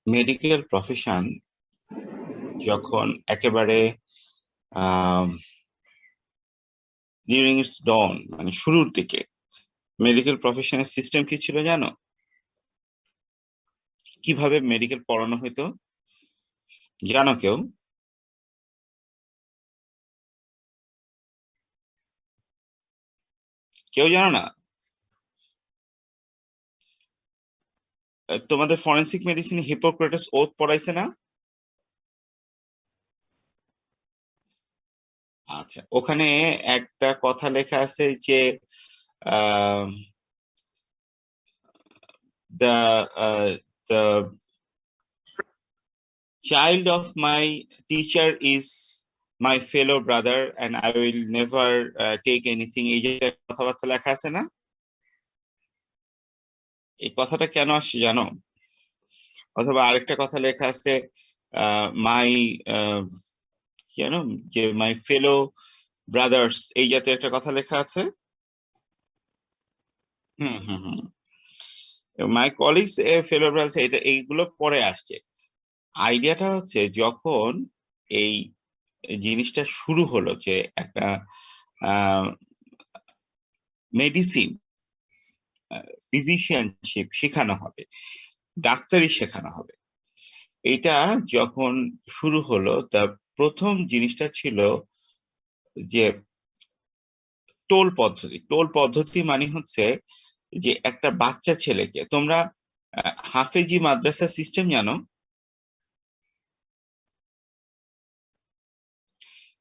Medical profession যখন একেবারে during its ডন মানে শুরুর দিকে মেডিকেল প্রফেশনের সিস্টেম কি ছিল জানো? কিভাবে মেডিকেল পড়ানো হতো জানো কেউ? কেউ জানো না? তোমাদের ফরেন্সিক মেডিসিনে হিপোক্রেটাস ওথ পড়াইছে না? আচ্ছা, ওখানে একটা কথা লেখা আছে যে the child of my teacher is my fellow brother and I will never take anything, এই যে কথাবার্তা লেখা আছে না? এই কথাটা কেন আসছে জানো? অথবা আরেকটা কথা লেখা আছে মাই জানো যে মাই ফেলো ব্রাদার্স, এই জাতীয় একটা কথা লেখা আছে। হুম মাই কলিগস ফেলো ব্রাদার্স, এটা এইগুলো পরে আসছে। আইডিয়াটা হচ্ছে যখন এই জিনিসটা শুরু হলো যে একটা মেডিসিন ফিজিশিয়ানশিপ শেখানো হবে, ডাক্তারি শেখানো হবে, এটা যখন শুরু হলো তা প্রথম জিনিসটা ছিল যে টোল পদ্ধতি মানে হচ্ছে যে একটা বাচ্চা ছেলেকে, তোমরা হাফেজি মাদ্রাসা সিস্টেম জানো?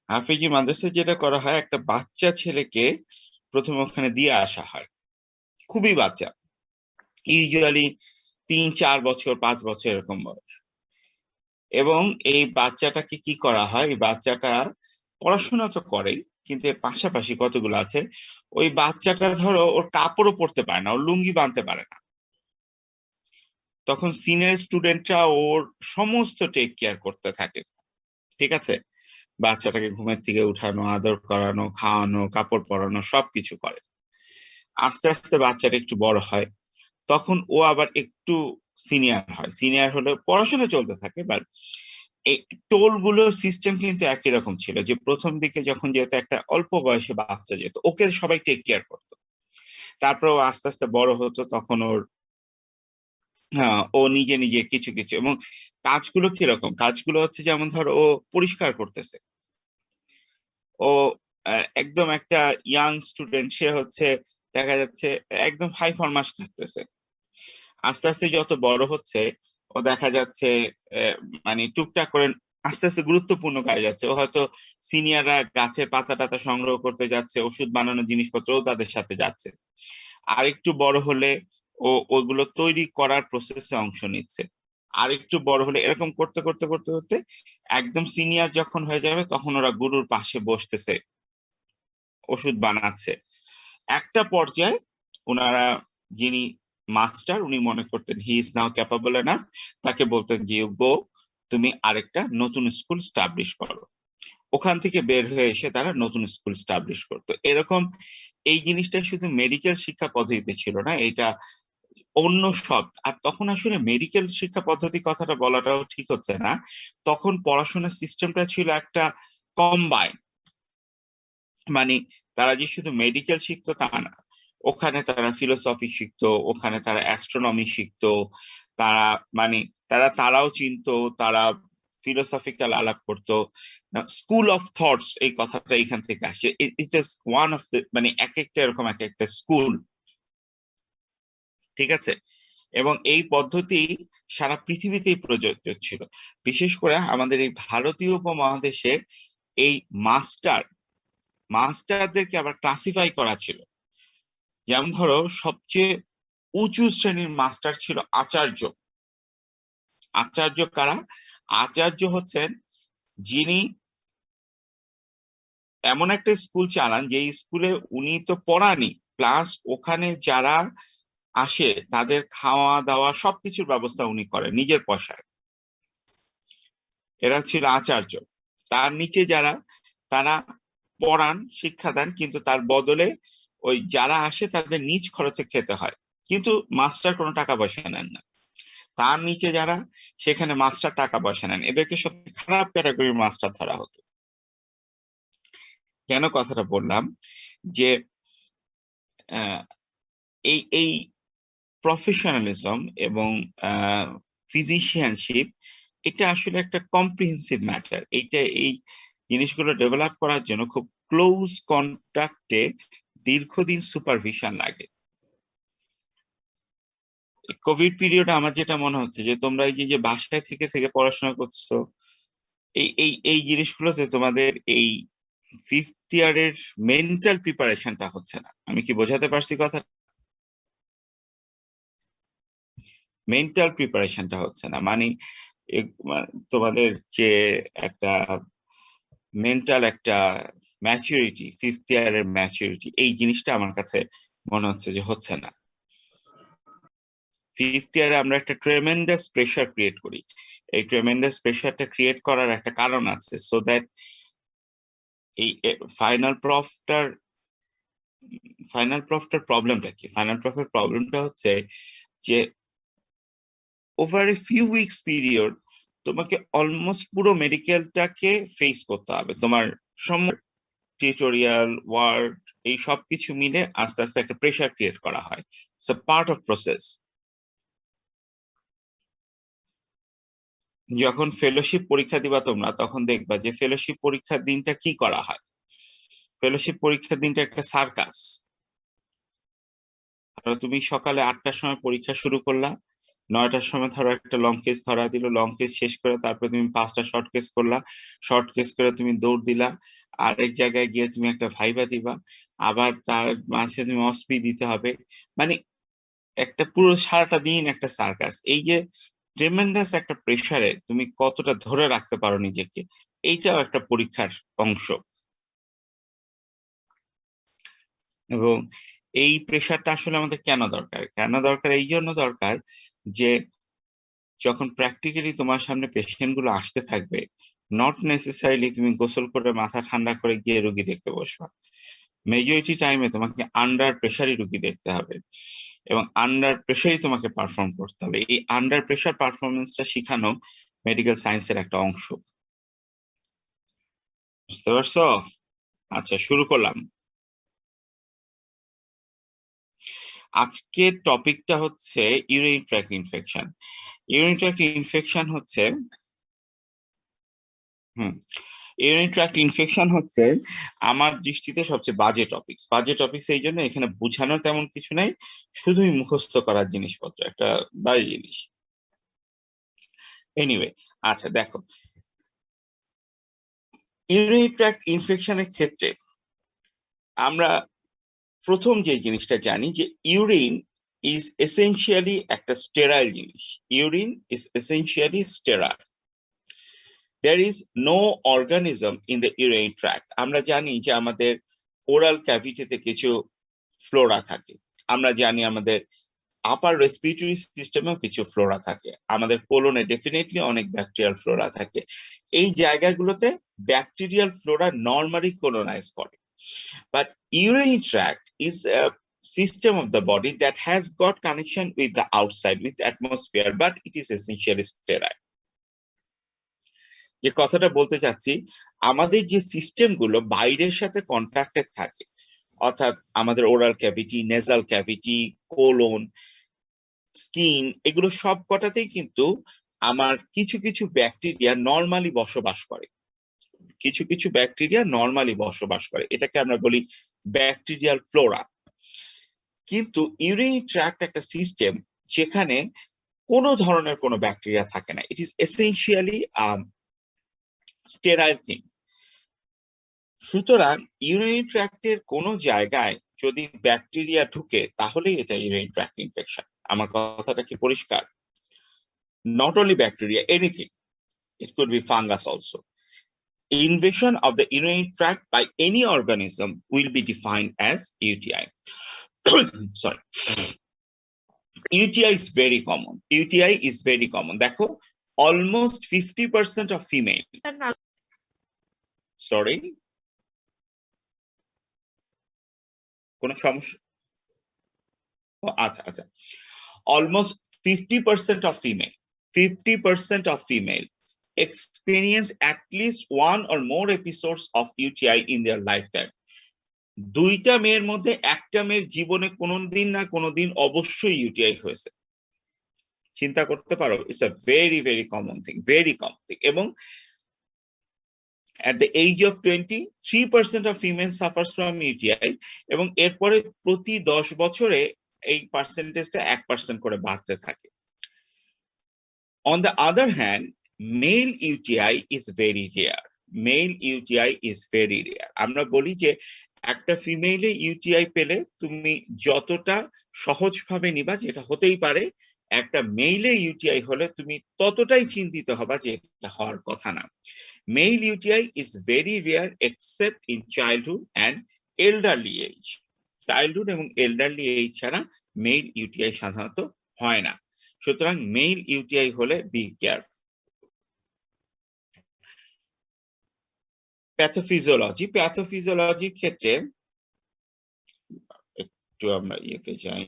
হাফেজি মাদ্রাসায় যেটা করা হয়, একটা বাচ্চা ছেলেকে প্রথমে ওখানে দিয়ে আসা হয়, খুবই বাচ্চা, ইউজুয়ালি 3-4 বছর 5 বছর এরকম বয়স। এবং এই বাচ্চাটাকে কি করা হয়, এই বাচ্চাটা পড়াশোনা তো করে কিন্তু এর পাশাপাশি কতগুলো আছে, ওই বাচ্চাটা ধরো ওর কাপড়ও পরতে পারে না, ওর লুঙ্গি বাঁধতে পারে না, তখন সিনিয়র স্টুডেন্টরা ওর সমস্ত টেক কেয়ার করতে থাকে। ঠিক আছে, বাচ্চাটাকে ঘুমের থেকে উঠানো, আদর করানো, খাওয়ানো, কাপড় পরানো, সবকিছু করে। আস্তে আস্তে বাচ্চাটা একটু বড় হয়, তখন ও আবার একটু সিনিয়র হয়, সিনিয়র হলে পড়াশোনা চলতে থাকে। বাট এই টোল গুলোর সিস্টেম কিন্তু একই রকম ছিল, যে প্রথম দিকে যখন যেহেতু একটা অল্প বয়সে বাচ্চা যেত, ওকে সবাই টেক কেয়ার করতো। তারপর ও আস্তে আস্তে বড় হতো, তখন ওর ও নিজে নিজে কিছু কিছু, এবং কাজগুলো কিরকম, কাজগুলো হচ্ছে যেমন ধর ও পরিষ্কার করতেছে, ও একদম একটা ইয়াং স্টুডেন্ট, সে হচ্ছে দেখা যাচ্ছে একদম হাই ফরমাস করতেছে। আস্তে আস্তে যত বড় হচ্ছে ও দেখা যাচ্ছে আহ, মানে টুকটাক করে আস্তে আস্তে গুরুত্বপূর্ণ কাজে যাচ্ছে। ও হয়তো সিনিয়ররা গাছের পাতা টাতা সংগ্রহ করতে যাচ্ছে, ওষুধ বানানোর জিনিসপত্রও তাদের সাথে যাচ্ছে। আর একটু বড় হলে ও ওইগুলো তৈরি করার প্রসেসে অংশ নিচ্ছে। আর একটু বড় হলে এরকম করতে করতে করতে করতে একদম সিনিয়র যখন হয়ে যাবে, তখন ওরা গুরুর পাশে বসতেছে, ওষুধ বানাচ্ছে। একটা পর্যায়ে ওনারা, যিনি মাস্টার, উনি মনে করতেন he is now capable enough, তাকে বলতেন যে গো, তুমি আরেকটা নতুন স্কুল স্টাবলিশ করো। ওখান থেকে বের হয়ে এসে তারা নতুন স্কুল স্টাবলিশ করতো। এরকম এই জিনিসটা শুধু মেডিকেল শিক্ষা পদ্ধতিতে ছিল না, এটা অন্য সব। আর তখন আসলে মেডিকেল শিক্ষা পদ্ধতি কথাটা বলাটাও ঠিক হচ্ছে না, তখন পড়াশোনার সিস্টেমটা ছিল একটা কম্বাইন, মানে তারা যে শুধু মেডিকেল শিখতো তা না, ওখানে তারা ফিলোসফি শিখতো, ওখানে তারা অ্যাস্ট্রোনমি শিখতো, তারা মানে তারাও চিনতো, তারা ফিলোসফিক্যাল আলাপ করতো। স্কুল অফ থটস এই কথাটা এখান থেকে আসে, it is one of the, মানে এক একটা এরকম এক একটা স্কুল। ঠিক আছে, এবং এই পদ্ধতি সারা পৃথিবীতেই প্রযোজ্য ছিল। বিশেষ করে আমাদের এই ভারতীয় উপমহাদেশে এই মাস্টার মাস্টারদেরকে আবার ক্লাসিফাই করা ছিল। যেমন ধরো সবচেয়ে উঁচু শ্রেণীর মাস্টার ছিল আচার্য। আচার্য কারা? আচার্য হচ্ছেন যিনি এমন একটা স্কুল চালান, যে স্কুলে উনি তো পড়ানি, প্লাস ওখানে যারা আসে তাদের খাওয়া দাওয়া সবকিছুর ব্যবস্থা উনি করেন নিজের পয়সায়। এরা ছিল আচার্য। তার নিচে যারা, তারা পড়ান, শিক্ষা দেন, কিন্তু তার বদলে ওই যারা আসে তাদের নিজ খরচে খেতে হয়, কিন্তু মাস্টার কোনো টাকা পয়সা নেন না। তার নিচে যারা, সেখানে মাস্টার টাকা পয়সা নেন, এদেরকে সবচেয়ে খারাপ ক্যাটাগরির মাস্টার ধরা হতো। কেন কথাটা বললাম, যে এই এই প্রফেশনালিজম এবং ফিজিশিয়ানশিপ, এটা আসলে একটা কম্প্রিহেন্সিভ ম্যাটার। এই জিনিসগুলো ডেভেলপ করার জন্য খুব ক্লোজ কন্ট্যাক্টে দীর্ঘদিন সুপারভিশন লাগে। কোভিড পিরিয়ডে আমার যেটা মনে হচ্ছে যে তোমরা এই যে বাসায় থেকে থেকে পড়াশোনা করছো, এই জিনিসগুলোতে তোমাদের এই ফিফথ ইয়ারের মেন্টাল প্রিপারেশনটা হচ্ছে না। আমি কি বোঝাতে পারছি কথা? মেন্টাল প্রিপারেশনটা হচ্ছে না, মানে তোমাদের যে একটা মেন্টাল একটা ম্যাচুরিটি, ফিফথ ইয়ারের ম্যাচুরিটি, এই জিনিসটা আমার কাছে মনে হচ্ছে যে হচ্ছে না। ফিফথ ইয়ারে আমরা একটা ট্রেমেন্ডাস প্রেশার ক্রিয়েট করি। এই ট্রেমেন্ডাস প্রেশারটা ক্রিয়েট করার একটা কারণ আছে, সো দ্যাট এই ফাইনাল প্রফটার প্রবলেমটা কি? ফাইনাল প্রফের প্রবলেমটা হচ্ছে যে over a few weeks period তোমাকে অলমোস্ট পুরো মেডিকেলটাকে ফেস করতে হবে। তোমার টিউটোরিয়াল, ওয়ার্ড, এই সব কিছু মিলে আস্তে আস্তে একটা প্রেশার ক্রিয়েট করা হয়। It's a part of process. যখন ফেলোশিপ পরীক্ষা দিবা তোমরা, তখন দেখবা যে ফেলোশিপ পরীক্ষার দিনটা কি করা হয়। ফেলোশিপ পরীক্ষার দিনটা একটা সার্কাস। তুমি সকালে 8টার সময় পরীক্ষা শুরু করলা, 9টার সময় ধরো একটা লং কেস ধরা দিল, লং কেস শেষ করে তারপরে তুমি 5টা শর্ট কেস করলা, শর্ট কেস করে তুমি দৌড় দিলা, আরেক জায়গায় গিয়ে তুমি একটা ভাইবা দিবা, আবার তার মাঝে তুমি অসপি দিতে হবে। মানে একটা পুরো সারাটা দিন একটা সার্কাস। এই যে ট্রেমেন্ডাস একটা প্রেসারে তুমি কতটা ধরে রাখতে পারো নিজেকে, এইটাও একটা পরীক্ষার অংশ। এবং এই প্রেশারটা আসলে আমাদের কেন দরকার? এই জন্য দরকার যে যখন প্র্যাকটিক্যালি তোমার সামনে পেশেন্ট গুলো আসতে থাকবে, নট নেসেসারিলি তুমি গোসল করে মাথা ঠান্ডা করে গিয়ে রুগী দেখতে বসবা। মেজরিটি টাইমে তোমাকে আন্ডার প্রেশারই রুগী দেখতে হবে, এবং আন্ডার প্রেশারই তোমাকে পারফর্ম করতে হবে। এই আন্ডার প্রেশার পারফরমেন্সটা শিখানো মেডিকেল সায়েন্সের একটা অংশ। বুঝতে পারছো? আচ্ছা, শুরু করলাম। আজকের টপিকটা হচ্ছে urine tract infection. Urine tract infection হচ্ছে ইউরিন ট্র্যাক্ট ইনফেকশন হচ্ছে আমার দৃষ্টিতে সবচেয়ে বাজে টপিকস। বাজে টপিকস এই জন্য এখানে বোঝানোর তেমন কিছু নাই, শুধুই মুখস্থ করার জিনিসপত্র, একটা বাজে জিনিস। এনিওয়ে, আচ্ছা দেখো, ইউরিন ট্র্যাক্ট ইনফেকশনের ক্ষেত্রে আমরা প্রথম যে জিনিসটা জানি যে ইউরিন ইজ এসেনশিয়ালি একটা স্টেরাইল জিনিস। Urine is essentially sterile. there is no organism in the urinary tract. আমরা জানি যে আমাদের ওরাল ক্যাভিটিতে কিছু ফ্লোরা থাকে, আমরা জানি আমাদের আপার রেসপিরেটরি সিস্টেমেও কিছু ফ্লোরা থাকে, আমাদের কোলনে ডেফিনেটলি অনেক ব্যাকটেরিয়াল ফ্লোরা থাকে। এই জায়গাগুলোতে ব্যাকটেরিয়াল ফ্লোরা নরমালি কোলোনাইজ করে। But urinary tract is a system of the body that has got connection with the outside, with the atmosphere, but it is essentially sterile. যে কথাটা বলতে চাচ্ছি, আমাদের যে সিস্টেম গুলো বাইরের সাথে কন্ট্যাক্টে থাকে, অর্থাৎ আমাদের oral cavity, nasal cavity, colon, skin, এগুলো সব কটাতেই কিন্তু আমার কিছু কিছু ব্যাকটেরিয়া নরমালি বসবাস করে। কিছু কিছু ব্যাকটেরিয়া নরমালি বসবাস করে, এটাকে আমরা বলি ব্যাকটেরিয়াল ফ্লোরা। কিন্তু ইউরিনারি ট্র্যাক্ট একটা সিস্টেম যেখানে কোনো ধরনের কোনো ব্যাকটেরিয়া থাকে না। It is essentially sterile thing. সুতরাং ইউরিনারি ট্র্যাক্টের কোনো জায়গায় যদি ব্যাকটেরিয়া ঢুকে, তাহলেই এটা ইউরিনারি ট্র্যাক্ট ইনফেকশন। আমার কথাটা কি পরিষ্কার? Not only bacteria, anything, it could be fungus also. Invasion of the urinary tract by any organism will be defined as UTI. Sorry. UTI is very common. UTI is very common. দেখো, almost 50% of female. Sorry. কোন সমস্যা? আচ্ছা আচ্ছা, almost 50% of female, 50% of female experience at least one or more episodes of UTI in their lifetime. দুইটা মেয়ের মধ্যে একটা মেয়ের জীবনে কোনোদিন না কোনোদিন অবশ্যই ইউটিআই হয়েছে। চিন্তা করতে পারো, it's a very very common thing, very common thing. এবং at the age of 20, 3% of females suffers from UTI, এবং এরপরে প্রতি 10 বছরে এই পার্সেন্টেজটা 1% করে বাড়তে থাকে। On the other hand, male UTI is very rare. Male UTI is very rare. আমরা বলি যে একটা ফিমেলে ইউটিআই পেলে তুমি যতটা সহজভাবে নিবা, যেটা হতেই পারে, একটা মেইলে ইউটিআই হলে তুমি ততটাই চিন্তিত হবা যে এটা হওয়ার কথা না। Male UTI is very rare except in childhood and elderly age. Childhood এবং এল্ডারলি এজ ছাড়া মেল ইউটিআই সাধারণত হয় না। সুতরাং মেল ইউটিআই হলে বি কেয়ারফুল। প্যাথোফিজিওলজি, প্যাথোফিজিওলজির ক্ষেত্রে একটু আমরা ইয়েতে যাই।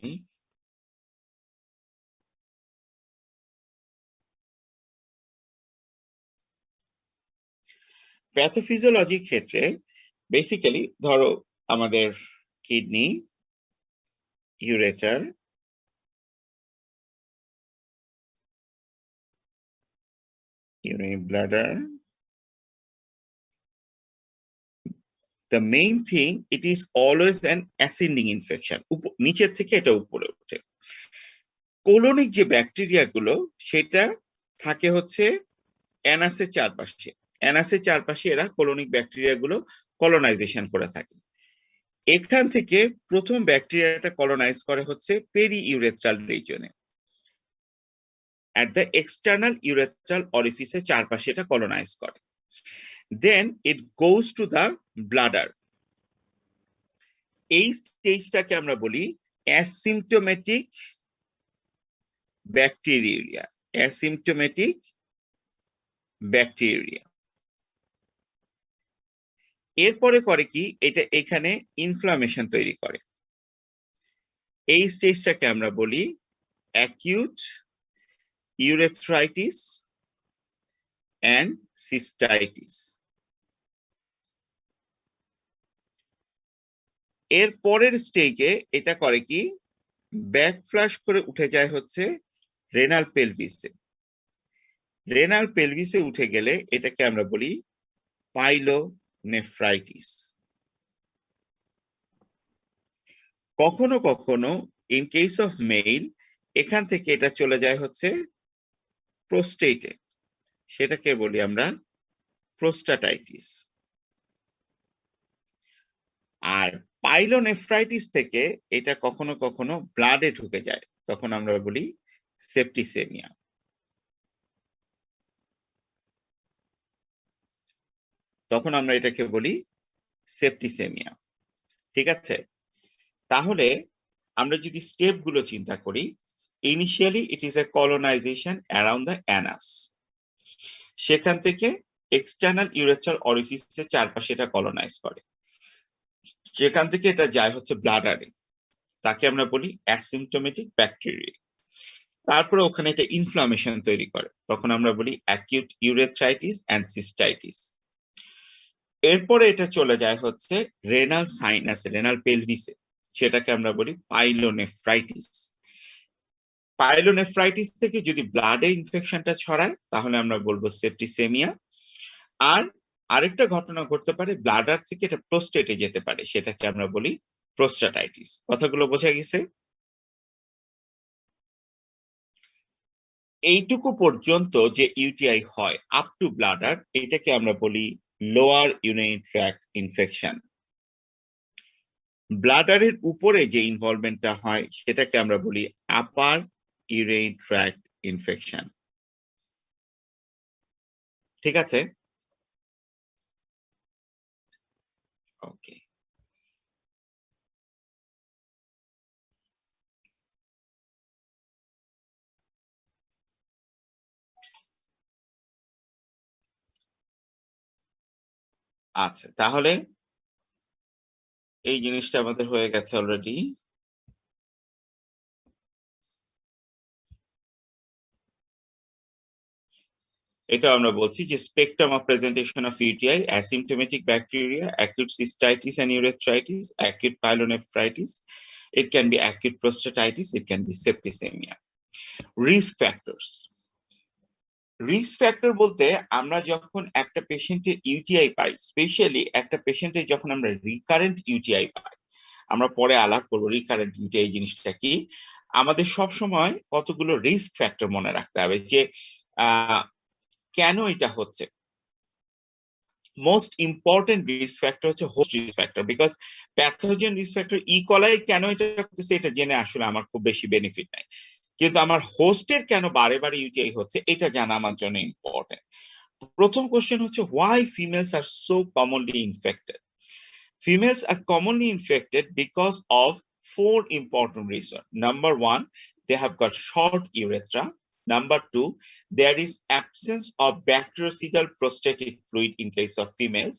প্যাথোফিজিওলজির ক্ষেত্রে বেসিক্যালি ধরো আমাদের kidney, ureter, urinary bladder. The main thing, it is always an ascending infection. নিচের থেকে এটা উপরে ওঠে। কোলনিক যে ব্যাকটেরিয়া গুলো সেটা থাকে হচ্ছে অ্যানাসের চারপাশে। অ্যানাসের চারপাশে এরা কোলনিক ব্যাকটেরিয়া গুলো কলোনাইজেশন করে থাকে। এখান থেকে প্রথম ব্যাকটেরিয়াটা কলোনাইজ করে হচ্ছে পেরি ইউরেথ্রাল রিজনে। at the external urethral orifice চারপাশে এটা কলোনাইজ করে। then it goes to the bladder. এই স্টেজটাকে আমরা বলি অ্যাসিম্পটোমেটিক ব্যাকটেরিয়া। অ্যাসিম্পটোমেটিক ব্যাকটেরিয়া এরপরে করে কি, এটা এখানে ইনফ্লামেশন তৈরি করে। এই স্টেজটাকে আমরা বলি অ্যাকিউট ইউরেথ্রাইটিস অ্যান্ড সিস্টাইটিস। এর পরের স্টেজে এটা করে কি, ব্যাক ফ্লাশ করে উঠে যায় হচ্ছে রেনাল পেলভিসে। রেনাল পেলভিসে উঠে গেলে এটাকে আমরা বলি পাইলোনেফ্রাইটিস। কখনো কখনো ইন কেস অফ মেল এখান থেকে এটা চলে যায় হচ্ছে প্রোস্টেটে, সেটাকে বলি আমরা প্রোস্টাটাইটিস। আর পাইলোনেফ্রাইটিস থেকে এটা কখনো কখনো ব্লাডে ঢুকে যায়, তখন আমরা বলি সেপ্টিসেমিয়া। তখন আমরা এটাকে বলি সেপ্টিসেমিয়া। ঠিক আছে, তাহলে আমরা যদি স্টেপ গুলো চিন্তা করি, initially it is a colonisation around the Anas. সেখান থেকে এক্সটার্নাল ইউরেথ্রাল অরিফিসের চারপাশে এটা কলোনাইজ করে। সেখান থেকে এটা যায় হচ্ছে ব্লাডারে, তাকে আমরা বলি অ্যাসিম্পটোমেটিক ব্যাকটেরিয়া। তারপরে ওখানে এটা ইনফ্লামেশন তৈরি করে, তখন আমরা বলি অ্যাকিউট ইউরেথ্রাইটিস অ্যান্ড সিস্টাইটিস। এরপরে এটা চলে যায় হচ্ছে রেনাল সাইনাসে, রেনাল পেলভিসে, সেটাকে আমরা বলি পাইলোনেফ্রাইটিস। পাইলোনেফ্রাইটিস থেকে যদি ব্লাডে ইনফেকশনটা ছড়ায় তাহলে আমরা বলবো সেপ্টিসেমিয়া। আর আরেকটা ঘটনা ঘটতে পারে, ব্লাডার থেকে এটা প্রোস্টেটে যেতে পারে, সেটাকে আমরা বলি প্রোস্টাটাইটিস। কথাগুলো বোঝা গেছে? এইটুকু পর্যন্ত যে ইউটিআই হয় আপ টু ব্লাডার, এটাকে আমরা বলি লোয়ার ইউরিনারি ট্র্যাক্ট ইনফেকশন। ব্লাডারের উপরে যে ইনভলভমেন্টটা হয় সেটাকে আমরা বলি আপার ইউরিনারি ট্র্যাক্ট ইনফেকশন। ঠিক আছে, ওকে। আচ্ছা, তাহলে এই জিনিসটা আমাদের হয়ে গেছে অলরেডি। এটা আমরা বলছি যে spectrum of presentation of UTI: asymptomatic bacteria, acute cystitis and urethritis, acute pyelonephritis, it can be acute prostatitis, it can be septicemia. Risk factors. Risk factor বলতে আমরা যখন একটা পেশেন্টের ইউটিআই পাই, স্পেশালি একটা পেশেন্টের যখন আমরা রিকারেন্ট ইউটিআই পাই, আমরা পরে আলাপ করবো রিকারেন্ট ইউটিআই জিনিসটা কি, আমাদের সব সময় কতগুলো রিস্ক ফ্যাক্টর মনে রাখতে হবে যে কেন এটা হচ্ছে। মোস্ট ইম্পর্টেন্ট রিস্ক ফ্যাক্টর হচ্ছে host risk factor, because pathogen risk factor E coli কেন এটা করতেছে এটা জেনে আসলে আমার খুব বেশি বেনিফিট নাই, কিন্তু আমার হোস্টের কেন বারে বারে ইউটিআই হচ্ছে এটা জানা আমার জন্য ইম্পর্টেন্ট। প্রথম কোশ্চেন হচ্ছে why females are so commonly infected. Females are commonly infected because of four important reasons. Number one, they have got short urethra. Number two, there is absence of bactericidal prostatic fluid in case of females.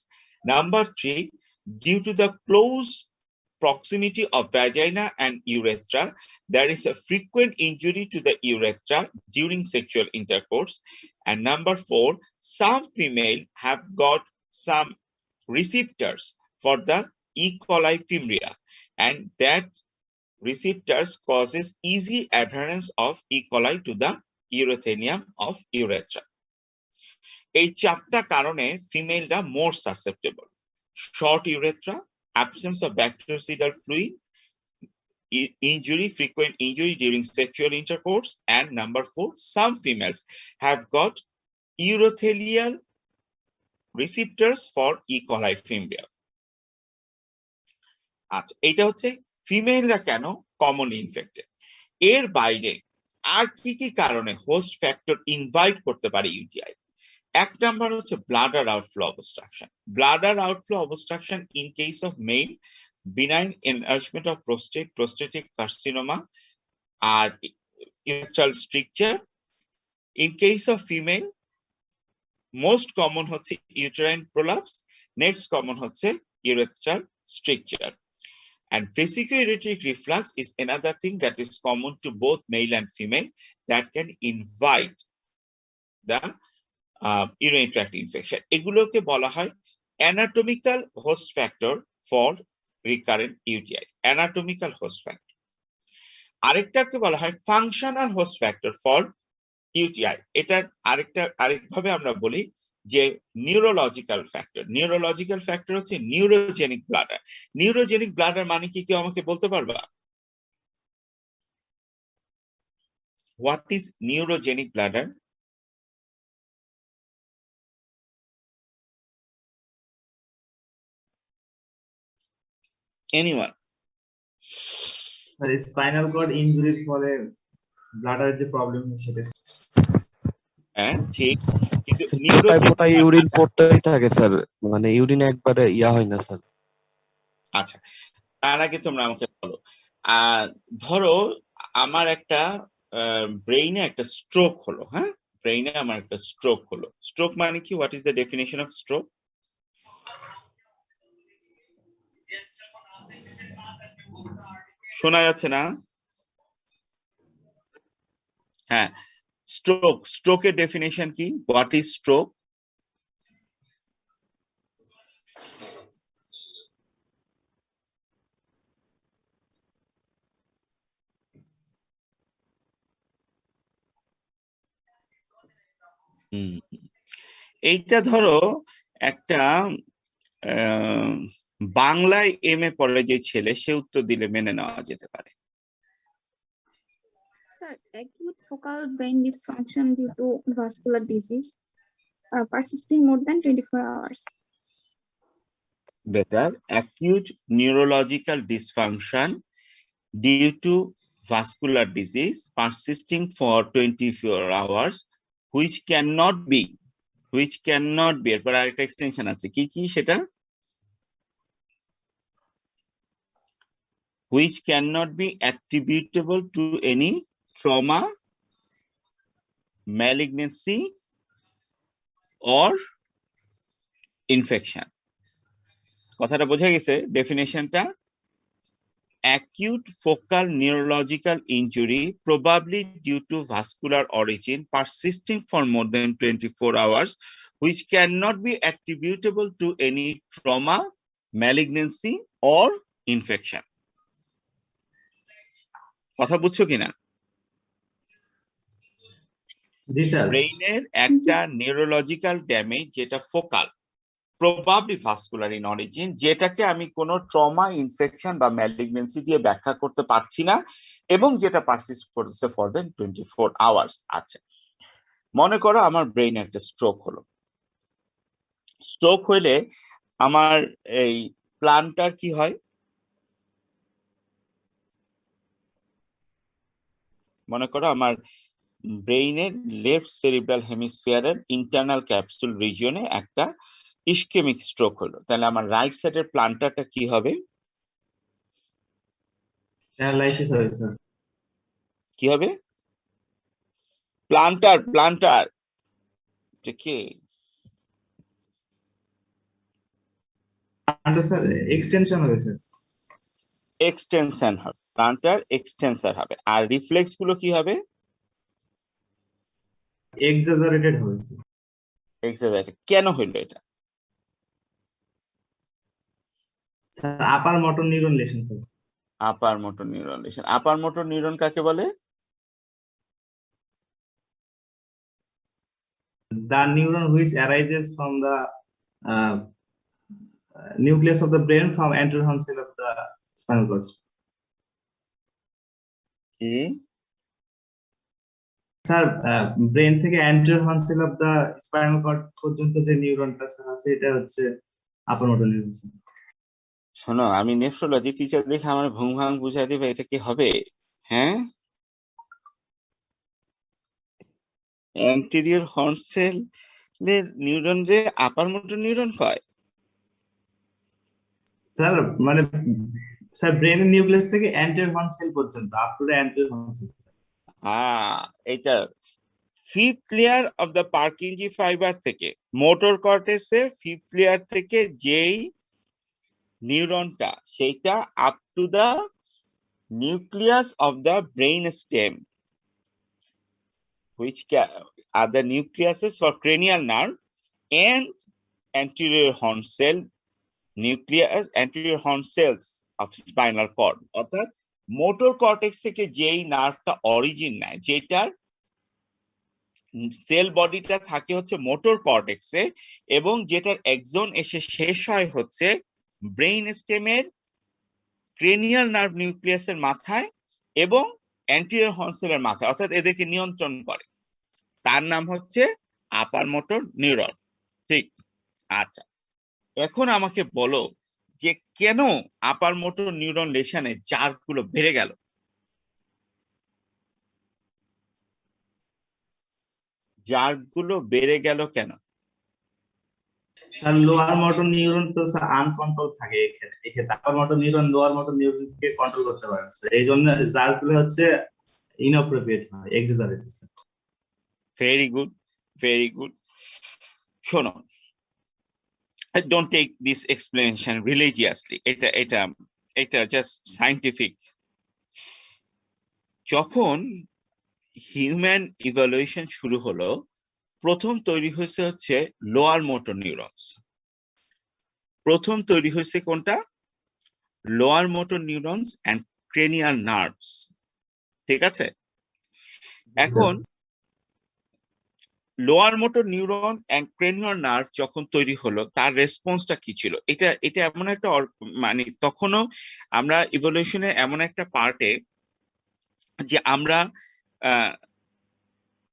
Number three, due to the close proximity of vagina and urethra, there is a frequent injury to the urethra during sexual intercourse. And number four, some female have got some receptors for the E. coli fimria, and that receptors causes easy adherence of E. coli to the urothelium of urethra. এই চারটা কারণে ফিমেলরা মোর susceptible: short urethra, absence of bactericidal fluid, injury, frequent injury during sexual intercourse, and number four, some females have got urothelial receptors for E. coli fimria. আচ্ছা, এটা হচ্ছে ফিমেলরা কেন commonly infected. এর বাইরে আর কি কি কারণে হোস্ট ফ্যাক্টর ইনভাইট করতে পারে ইউটিআই? এক নাম্বার হচ্ছে bladder outflow obstruction. Bladder outflow obstruction in case of male, benign enlargement of prostate, prostatic carcinoma, আর urethral stricture. In case of female, most common হচ্ছে uterine prolapse, next common হচ্ছে urethral stricture. And vesico-ureteric reflux is another thing that is common to both male and female that can invite the urinary tract infection. এগুলোকে বলা হয় anatomical host factor for recurrent UTI, anatomical host factor. আরেকটাকে বলা হয় functional host factor for UTI. এটার আরেকভাবে আমরা বলি যে neurological factor. Neurological factor হচ্ছে নিউরোজেনিক ব্লাডার। নিউরোজেনিক ব্লাডার মানে কি কেউ আমাকে বলতে পারবা? What is neurogenic bladder? Anyone? Spinal cord ইনজুরির ফলে ব্লাডারের যে প্রবলেম সেটা। হ্যাঁ ঠিক, কিন্তু ফোটায় ফোটায় ইউরিন পড়তেই থাকে স্যার, মানে ইউরিন একবারে ইয়া হয় না স্যার। আচ্ছা, তার আগে তোমরা আমাকে বলো, ধরো আমার একটা ব্রেইনে একটা স্ট্রোক হলো, হ্যাঁ, ব্রেইনে আমার একটা স্ট্রোক হলো। স্ট্রোক মানে কি? What is the definition of stroke? শোনা যাচ্ছে না? হ্যাঁ, স্ট্রোক, স্ট্রোকের ডেফিনেশন কি? What is stroke? এইটা ধরো একটা বাংলায় এমএ পড়ে যে ছেলে, সে উত্তর দিলে মেনে নেওয়া যেতে পারে। Sir, acute focal brain dysfunction due to vascular disease persisting more than 24 hours. Better, acute neurological dysfunction due to vascular disease persisting for 24 hours, which cannot be এরপর আরেকটা এক্সটেনশন আছে, কি কি সেটা? which cannot be attributable to any trauma, malignancy or infection. কথাটা বোঝা গেছে ডেফিনেশনটা? acute focal neurological injury, probably due to vascular origin, persisting for more than 24 hours, which cannot be attributable to any trauma, malignancy, or infection. কথা বুঝছো কিনা? জি sir. ব্রেইনের একটা neurological damage যেটা focal, probably vascular in origin, যেটাকে আমি কোনো trauma, infection বা ম্যালিগনেন্সি দিয়ে ব্যাখ্যা করতে পারছি না, এবং যেটা পারসিস্ট করতেছে ফর দেন 24 আওয়ার্স। আচ্ছা, মনে করো আমার ব্রেইনে একটা স্ট্রোক হলো। স্ট্রোক হইলে আমার এই প্ল্যান্টার কি হয়? মনে করো আমার ব্রেইনের লেফট সেরিব্রাল হেমিস্ফিয়ারের ইন্টারনাল ক্যাপসুল রিজিয়নে একটা ইসকেমিক স্ট্রোক হলো, তাহলে আমার রাইট সাইডের প্ল্যান্টারটা কি হবে? প্যারালাইসিস হবে স্যার। কি হবে? প্ল্যান্টার, প্ল্যান্টার কি? স্যার এক্সটেনশন হবে স্যার। এক্সটেনশন হবে, প্ল্যান্টার এক্সটেন্সর হবে। আর রিফ্লেক্স গুলো কি হবে? এক্সাজারেটেড হবে স্যার। এক্সাজারেটেড। কেন হইলো এটা? স্যার আপার মোটর নিউরন লেশন স্যার। আপার মোটর নিউরন লেশন। আপার মোটর নিউরন কাকে বলে? The neuron which arises from the nucleus of the brain from anterior horn cell of the spinal cord. কি? Sir brain থেকে anterior horn cell of the spinal cord পর্যন্ত যে নিউরনটা sir আছে এটা হচ্ছে আপার motor neuron. শোনো, আমি নেফ্রোলজি টিচার দেখে আমার ঘুম ভাঙ বুঝাই দিবে, এটা কি হবে? হ্যাঁ, অ্যান্টেরিয়র হর্ন সেল এর নিউরন রে আপার মোটর নিউরন কয়? স্যার মানে স্যার ব্রেনের নিউক্লিয়াস থেকে anterior horn cell পর্যন্ত up to the anterior horn cell। এটা fifth layer of the Purkinje fibre থেকে, মোটর কর্টেক্সের ফিফথ লেয়ার থেকে যেই নিউরনটা, সেইটা up to the nucleus of the brain stem, which are the nucleuses for cranial nerve and anterior horn cell nucleus, anterior horn cells of spinal cord। অর্থাৎ motor cortex থেকে যেই নার্ভটা origin নেয়, যেটার sell বডিটা থাকে হচ্ছে মোটর কর্টেক্সে, এবং যেটার এক্সন এসে শেষ হয় হচ্ছে ব্রেইন স্টেমের ক্রেনিয়াল নার্ভ নিউক্লিয়াসের মাথায় এবং অ্যান্টেরিয়র হর্ন সেলের মাথায়, অর্থাৎ এদেরকে নিয়ন্ত্রণ করে, তার নাম হচ্ছে আপার মোটর নিউরন। ঠিক। আচ্ছা, এখন আমাকে বলো যে কেন আপার মোটর নিউরন লেশনে জার্ক গুলো বেড়ে গেল? জার্ক গুলো বেড়ে গেল কেন? স্যার লোয়ার মোটর নিউরন তো স্যার আনকন্ট্রোল থাকে এক্ষেত্রে upper motor neuron lower motor নিউরনকে কন্ট্রোল করতে পারে না স্যার, এই জন্য জার্কগুলো হচ্ছে ইনঅ্যাপ্রোপ্রিয়েট হয়, exaggerated. Very good, very good. শোনো, don't take this explanation religiously, এটা জাস্ট সায়েন্টিফিক। যখন হিউম্যান ইভ্যালুয়েশন শুরু হলো, প্রথম তৈরি হয়েছে হচ্ছে লোয়ার মোটর নিউরনস। প্রথম তৈরি হয়েছে কোনটা? Lower motor neurons and cranial nerves. ঠিক আছে, এখন lower motor neuron and cranial nerve যখন তৈরি হলো, তার রেসপন্সটা কি ছিল? এটা এমন একটা মানে তখনও আমরা ইভলিউশনের এমন একটা পার্টে যে আমরা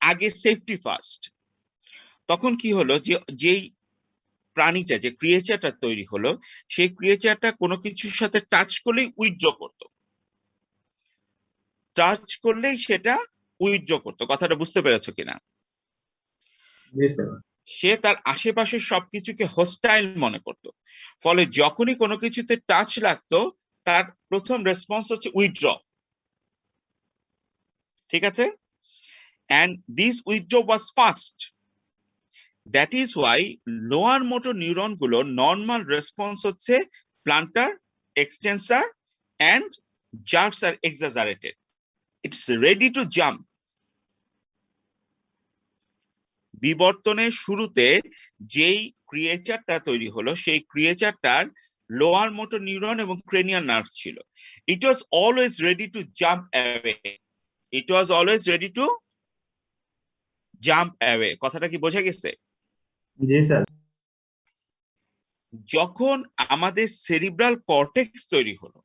আগে সেফটি ফার্স্ট। তখন কি হলো, যে যেই প্রাণীটা, যে ক্রিয়েচারটা তৈরি হলো, সেই ক্রিয়েচারটা কোনো কিছুর সাথে টাচ করলেই উইথড্র করতো, টাচ করলেই সেটা উইথড্র করতো। কথাটা বুঝতে পেরেছো কিনা? সে তার আশেপাশের সবকিছুকে হোস্টাইল মনে করত, ফলে যখনই কোনো কিছুতে টাচ লাগতো তার প্রথম রেসপন্স হচ্ছে উইথড্র। ঠিক আছে, and this withdrawal was fast. That is why lower motor neuron গুলো নর্মাল রেসপন্স হচ্ছে plantar, extensor and Jerks are exaggerated. It's ready to jump. বিবর্তনের শুরুতে যেই ক্রিয়েচারটা তৈরি হলো সেই ক্রিয়েচারটার লোয়ার মোটর নিউরন এবং ক্রেনিয়াল নার্ভ ছিল। It was always ready to jump away. It was always ready to jump away. কথাটা কি বোঝা গেছে? জি স্যার। যখন আমাদের সেরিব্রাল কর্টেক্স তৈরি হলো,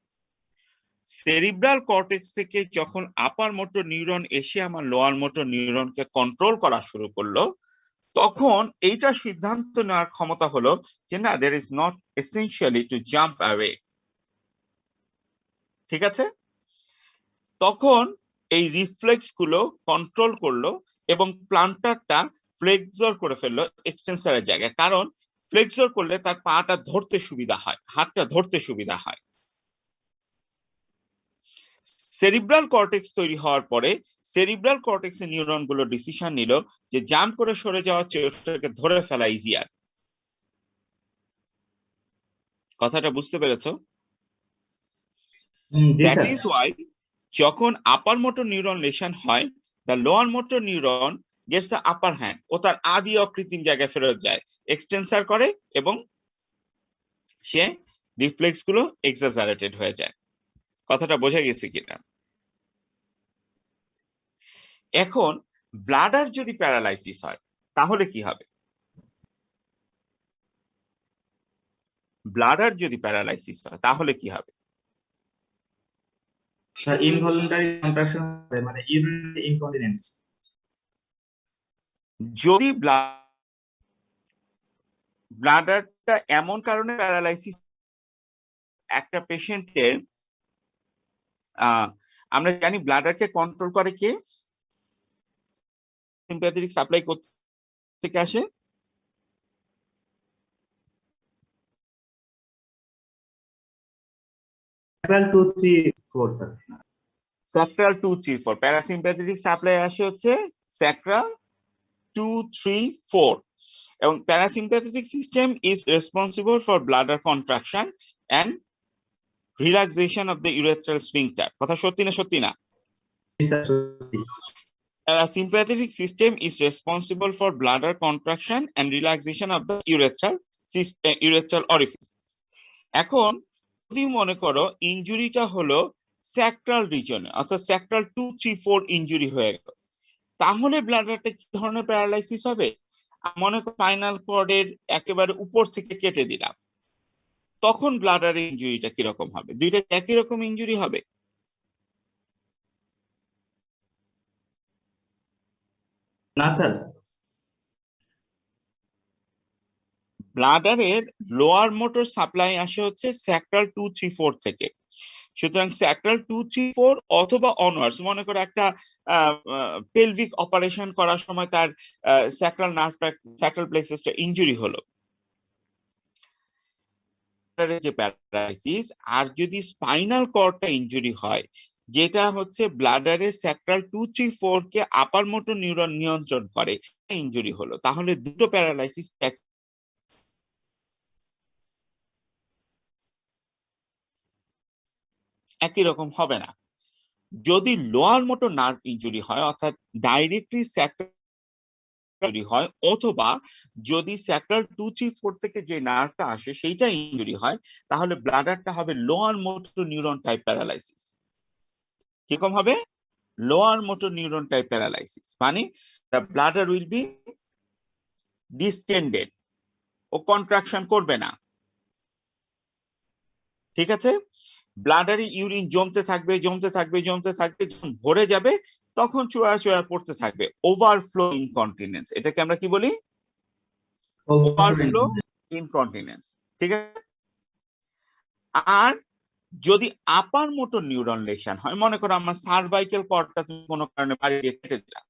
সেরিব্রাল কর্টেক্স থেকে যখন আপার মোটর নিউরন এসে আমার লোয়ার মোটর নিউরনকে কন্ট্রোল করা শুরু করলো, তখন এইটা সিদ্ধান্ত নেওয়ার ক্ষমতা হলো যে না, there is not essentially to jump away। ঠিক আছে? তখন এই রিফ্লেক্স গুলো কন্ট্রোল করলো এবং প্লান্টারটা ফ্লেক্সর করে ফেললো এক্সটেন্সরের জায়গায়, কারণ ফ্লেক্সর করলে তার পাটা ধরতে সুবিধা হয়, হাতটা ধরতে সুবিধা হয়। সেরিব্রাল কর্টেক্স তৈরি হওয়ার পরে সেরিব্রাল কর্টেক্সের নিউরন গুলো ডিসিশন নিল যে জাম্প করে সরে যাওয়ার চেয়ে ওটাকে ধরে ফেলা ইজিয়ার। কথাটা বুঝতে পেরেছো? জি দ্যাট স্যার। ইজ ওয়াই যখন আপার মোটর নিউরন লেশন হয়, the lower motor neuron gets the upper hand, ও তার আদি অকৃত্রিম জায়গায় ফেরত যায়, এক্সটেন্সার করে এবং সে রিফ্লেক্স গুলো এক্সাজারেটেড হয়ে যায়। কথাটা বোঝা গেছে কিনা? এখন ব্লাডার যদি প্যারালাইসিস হয় তাহলে কি হবে? ব্লাডার যদি প্যারালাইসিস হয় তাহলে কি হবে? স্যার ইনভলুন্টারি কন্ট্রাকশন হবে, মানে ইউরিনারি ইনকন্টিনেন্স। যদি ব্লাডারটা এমন কারণে প্যারালাইসিস, একটা পেশেন্টের আমরা জানি ব্লাডারকে কন্ট্রোল করে কে? সিম্প্যাথেটিক সাপ্লাই থেকে আসে sacral 2 3 4 sir. Sacral 2 3 4। Parasympathetic supply আসে হচ্ছে স্যাক্রাল 2 3 4, এবং parasympathetic system is responsible for bladder contraction and relaxation of the urethral sphincter. কথা সত্যি না সত্যি না? জি স্যার সত্যি। Parasympathetic system is responsible for bladder contraction and relaxation of the urethral orifice. এখন যদি মনে করো ইনজুরিটা হলো স্যাক্রাল রিজনে, অর্থাৎ স্যাক্রাল 2 3 4 ইনজুরি হয়ে গেল, তাহলে ব্লাডারটা কি ধরনের প্যারালাইসিস হবে? মনে করো স্পাইনাল কর্ডের একেবারে উপর থেকে কেটে দিলাম, তখন ব্লাডারের ইনজুরিটা কিরকম হবে? দুইটা একই রকম ইনজুরি হবে? না স্যার। ব্লাডারের লোয়ার মোটর সাপ্লাই আসে হচ্ছে স্যাক্রাল 2 3 4 থেকে। সুতরাং স্যাক্রাল 2 3 4 অথবা অনওয়ার্ডস, মনে করো একটা পেলভিক অপারেশন করার সময় তার স্যাক্রাল নার্ভটা, স্যাক্রাল প্লেক্সাসটা ইনজুরি হলো, যে প্যারালাইসিস। আর যদি স্পাইনাল কর্ডটা ইনজুরি হয়, যেটা হচ্ছে ব্লাডারের স্যাক্রাল 2 3 4 কে আপার মোটর নিউরন নিয়ন্ত্রণ করে, ইনজুরি হলো, তাহলে দুটো প্যারালাইসিস একই রকম হবে না। যদি লোয়ার মোটর নার্ভ ইনজুরি হয়, অর্থাৎ ডাইরেক্টলি স্যাক্রাল হয়, অথবা যদি স্যাক্রাল 2 3 4 থেকে যে নার্ভটা আসে সেইটা ইনজুরি হয়, তাহলে ব্লাডারটা হবে lower motor neuron type paralysis. কিরকম হবে? Lower motor neuron type paralysis, মানে the bladder will be distended, ও কন্ট্রাকশন করবে না। ঠিক আছে? ব্লাডারে ইউরিন জমতে থাকবে জমতে থাকবে জমতে থাকবে, যখন ভরে যাবে তখন চোয়া চোয়া পড়তে থাকবে, ওভারফ্লো ইনকন্টিনেন্স। এটাকে আমরা কি বলি? Overflow incontinence. ঠিক আছে? আর যদি আপার মোটর নিউরন লেশন হয়, মনে করো আমার সার্ভাইকাল কর্ডটা কোনো কারণে বাড়িয়ে কেটে দিলাম,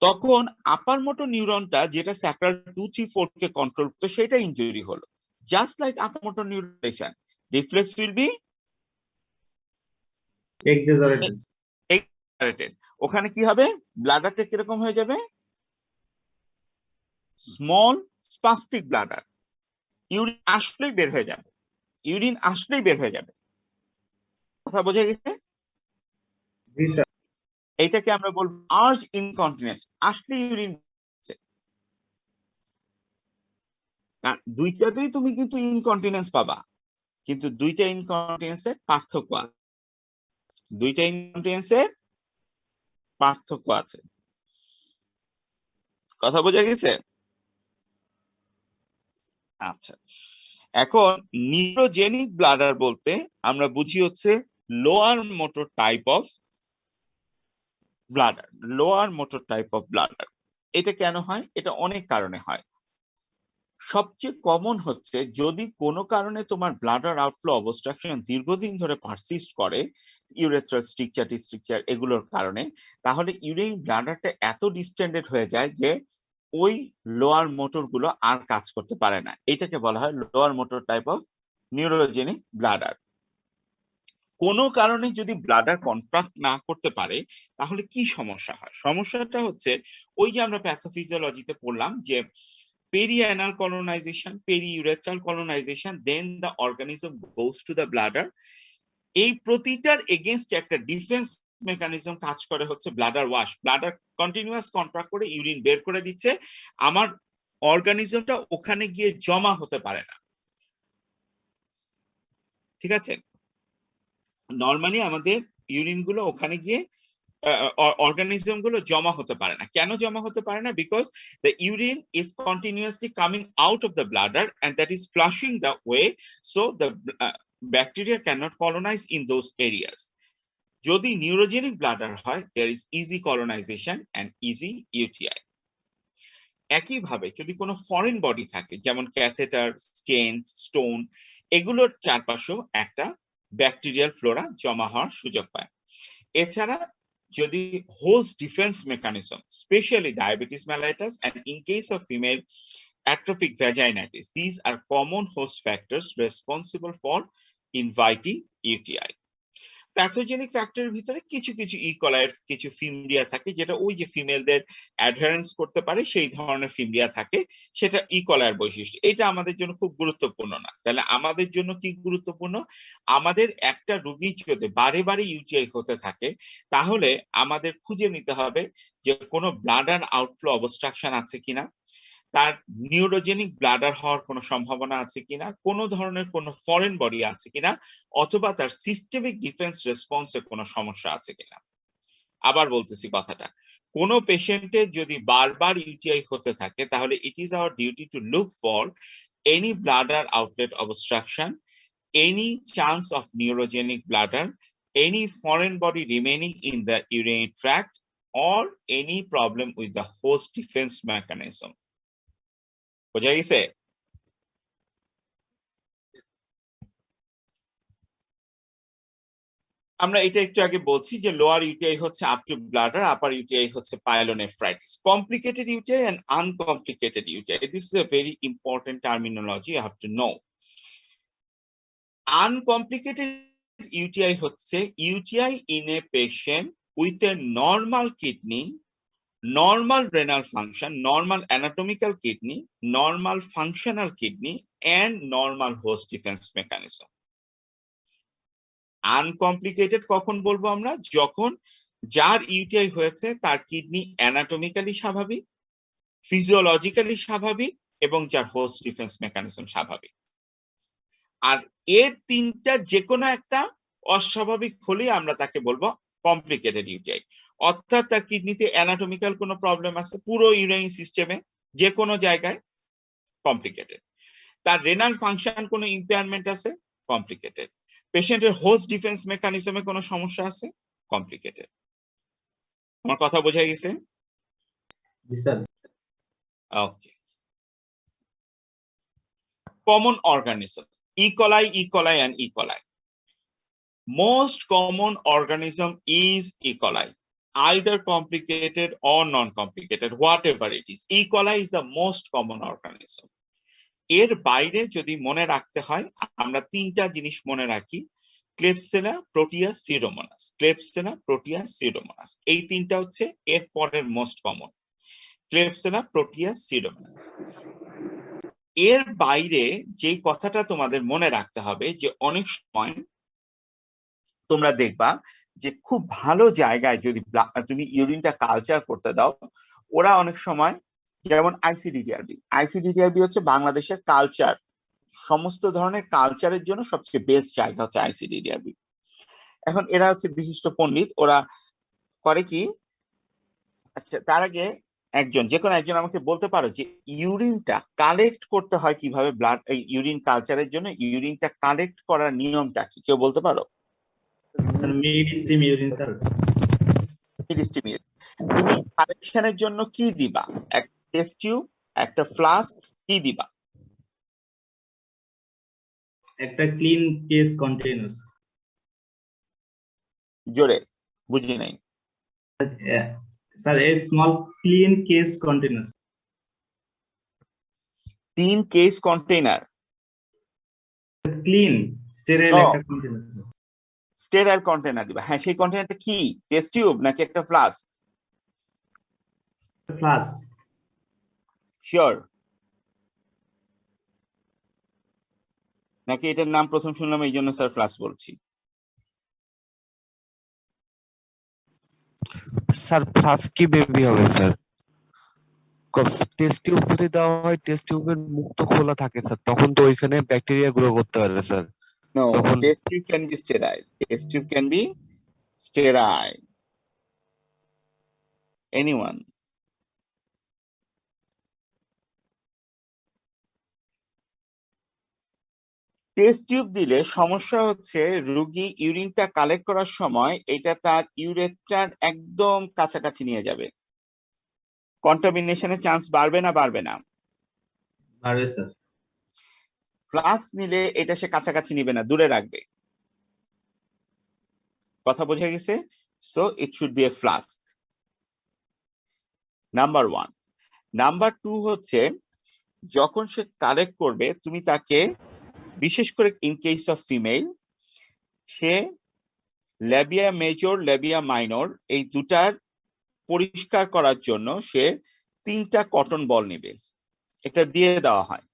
তখন আপার মোটর নিউরনটা যেটা স্যাক্রাল 2 3 4 কে কন্ট্রোল করতো সেটা ইনজুরি হলো। Just like upper motor neuron lesson, reflex will be exaggerated. ওখানে কি হবে? ব্লাডারটা কিরকম হয়ে যাবে? Small spastic bladder. ইউরিন আসলেই বের হয়ে যাবে, ইউরিন আসলেই বের হয়ে যাবে। কথা বোঝা গেছে? জি স্যার। এইটাকে আমরা বলবো আর্জ ইনকন্টিনেন্স, আসলে ইউরিন। দুইটাতেই তুমি কিন্তু ইনকন্টিনেন্স পাবা, কিন্তু দুইটা ইনকন্টিনেন্সের পার্থক্য আছে, দুইটা ইনকন্টিনেন্সের পার্থক্য আছে। কথা বোঝা গেছে? আচ্ছা, এখন নিউরোজেনিক ব্লাডার বলতে আমরা বুঝি হচ্ছে lower motor type of bladder, lower motor type of bladder. এটা কেন হয়? এটা অনেক কারণে হয়। সবচেয়ে কমন হচ্ছে যদি কোনো কারণে তোমার ব্লাডার আউটফ্লো অবস্ট্রাকশন দীর্ঘদিন ধরে পারসিস্ট করে, ইউরেথ্রাল স্ট্রিকচার টিস্ট্রিকচার এগুলোর কারণে, তাহলে ইউরিন ব্লাডারটা এত ডিস্টেন্ডেড হয়ে যায় যে ওই লোয়ার মোটর গুলো আর কাজ করতে পারে না। এটাকে বলা হয় lower motor type of neurogenic bladder. কোনো কারণে যদি ব্লাডার কন্ট্রাক্ট না করতে পারে তাহলে কি সমস্যা হয়? সমস্যাটা হচ্ছে ওই যে আমরা প্যাথোফিজিওলজিতে পড়লাম যে perianal colonization, periurethral colonization, then the organism goes to the bladder. এই প্রতিটার এগেইনস্ট একটা ডিফেন্স মেকানিজম কাজ করে হচ্ছে bladder wash. Bladder continuous contract করে ইউরিন বের করে দিচ্ছে, আমার অর্গানিজমটা ওখানে গিয়ে জমা হতে পারে না। ঠিক আছে, নরমালি আমাদের ইউরিন গুলো ওখানে গিয়ে অর্গানিজম গুলো জমা হতে পারে না। কেন জমা হতে পারে না? Because the urine is continuously coming out of the bladder and that is flushing the way, so the bacteria can't colonise in those areas. যদি নিউরোজেনিক ব্লাডার হয়, there is easy colonisation and easy UTI. একইভাবে যদি কোনো foreign body থাকে, যেমন catheter, stent, stone, এগুলোর চারপাশেও একটা bacterial Flora জমা হওয়ার সুযোগ পায়। এছাড়া যদি host defense mechanism, especially diabetes mellitus and in case of female atrophic vaginitis, these are common host factors responsible for inviting UTI. Pathogenic ফ্যাক্টরের ভিতরে কিছু কিছু ইকোলাইয়ের কিছু ফিমরিয়া থাকে, যেটা ওই যে ফিমেলদের অ্যাডহারেন্স করতে পারে সেই ধরনের ফিমরিয়া থাকে, সেটা ইকোলাইয়ের বৈশিষ্ট্য। এটা আমাদের জন্য খুব গুরুত্বপূর্ণ না। তাহলে আমাদের জন্য কি গুরুত্বপূর্ণ? আমাদের একটা রোগী যদি বারে বারে ইউটিআই হতে থাকে তাহলে আমাদের খুঁজে নিতে হবে যে কোনো ব্লাডার আউটফ্লো অবস্ট্রাকশন আছে কিনা, তার নিউরোজেনিক ব্লাডার হওয়ার কোনো সম্ভাবনা আছে কিনা, কোনো ধরনের কোনো ফরেন বডি আছে কিনা, অথবা তার সিস্টেমিক ডিফেন্স রেসপন্সে কোনো সমস্যা আছে কিনা। আবার বলতেছি কথাটা, কোনো পেশেন্টের যদি বারবার ইউটিআই হতে থাকে তাহলে it is our duty to look for any bladder outlet obstruction, any chance of neurogenic bladder, any foreign body remaining in the urinary tract, or any problem with the host defense mechanism. বোঝা গেছে? আমরা এটা একটু আগে বলছি যে lower UTI হচ্ছে up to bladder, upper UTI হচ্ছে pyelonephritis. Complicated UTI and uncomplicated UTI, this is a very important terminology you have to know. Uncomplicated UTI হচ্ছে UTI in a patient with a normal kidney, normal renal function, normal anatomical kidney, normal functional kidney, and normal host defense mechanism. Uncomplicated কখন বলবো আমরা? যখন যার UTI হয়েছে তার kidney anatomically স্বাভাবিক, physiologically স্বাভাবিক, এবং যার হোস্ট ডিফেন্স মেকানিজম স্বাভাবিক। আর এর তিনটার যে কোনো একটা অস্বাভাবিক হলে আমরা তাকে বলবো কমপ্লিকেটেড ইউটিআই। অর্থাৎ তার কিডনিতে অ্যানাটমিক্যাল কোনো প্রবলেম আছে, পুরো ইউরিনারি সিস্টেমে যে কোনো জায়গায়, কমপ্লিকেটেড। তার রেনাল ফাংশন কোনো ইম্পেয়ারমেন্ট আছে, কমপ্লিকেটেড। পেশেন্টের হোস্ট ডিফেন্স মেকানিজমে কোনো সমস্যা আছে, কমপ্লিকেটেড। আমার কথা বোঝা গেছে? জি sir. Okay. Common organism, E. coli, E. coli, and E. coli. Most common organism is E. coli, either complicated or non-complicated, whatever it is. E. coli is the most common organism. এর বাইরে যদি মনে রাখতে হয় আমরা তিনটা জিনিস মনে রাখি, Klebsiella, Proteus, Pseudomonas. Klebsiella, Proteus, Pseudomonas, এই তিনটা হচ্ছে এর পরের most common. Klebsiella, Proteus, Pseudomonas. এর বাইরে যে কথাটা তোমাদের মনে রাখতে হবে যে অনেক সময় তোমরা দেখবা যে খুব ভালো জায়গায় যদি তুমি ইউরিনটা কালচার করতে দাও, ওরা অনেক সময়, যেমন আইসিডিডিআরবি হচ্ছে বাংলাদেশের কালচার, সমস্ত ধরনের কালচারের জন্য সবচেয়ে বেস্ট জায়গা হচ্ছে আইসিডিডিআরবি। এখন এরা হচ্ছে বিশিষ্ট পণ্ডিত, ওরা করে কি, আচ্ছা তার আগে যে কোনো একজন আমাকে বলতে পারো যে ইউরিনটা কালেক্ট করতে হয় কিভাবে, ব্লাড ইউরিন কালচারের জন্য ইউরিনটা কালেক্ট করার নিয়মটা কি, কেউ বলতে পারো? Mid-stream urine sir. তুমি কালেকশনের জন্য কি দিবা? এক টেস্ট টিউব, একটা ফ্লাস্ক, কি দিবা? একটা ক্লিন কেস কন্টেইনার জোরে বুঝি নাই। Sir, a small clean case container. 3 case container, clean sterile ও। একটা কন্টেইনার। স্টেরাইল কন্টেইনার দিবা। হ্যাঁ, সেই কন্টেইনারটা কি, টেস্ট টিউব নাকি একটা ফ্লাস্ক? প্লাস শিওর নাকি এটার নাম প্রথম শুনলাম এই জন্য স্যার ফ্লাস্ক বলছি? স্যার ফ্লাস্ক কি বেবি হবে স্যার? টেস্ট টিউব যদি দেওয়া হয়, টেস্ট টিউবের মুখ তো খোলা থাকে স্যার, তখন তো ওইখানে ব্যাকটেরিয়া গ্রো করতে পারে স্যার। No, তখন test tube can be sterile. Test tube can be sterile. Anyone? Test tube দিলে সমস্যা হচ্ছে রোগী ইউরিনটা কালেক্ট করার সময় এটা তার ইউরেথ্রার একদম কাছাকাছি নিয়ে যাবে। কন্টামিনেশনের চান্স বাড়বে না বাড়বে না? বাড়বে স্যার। ফ্লাক্স নিলে এটা সে কাছাকাছি নিবে না, দূরে রাখবে। কথা বোঝা গেছে? So it should B A flask, number 1। Number 2 হচ্ছে যখন সে কালেক্ট করবে তুমি তাকে, বিশেষ করে in case of female, say labia major labia minor এই দুটার পরিষ্কার করার জন্য সে 3টা কটন বল নেবে, এটা দিয়ে দেওয়া হয়।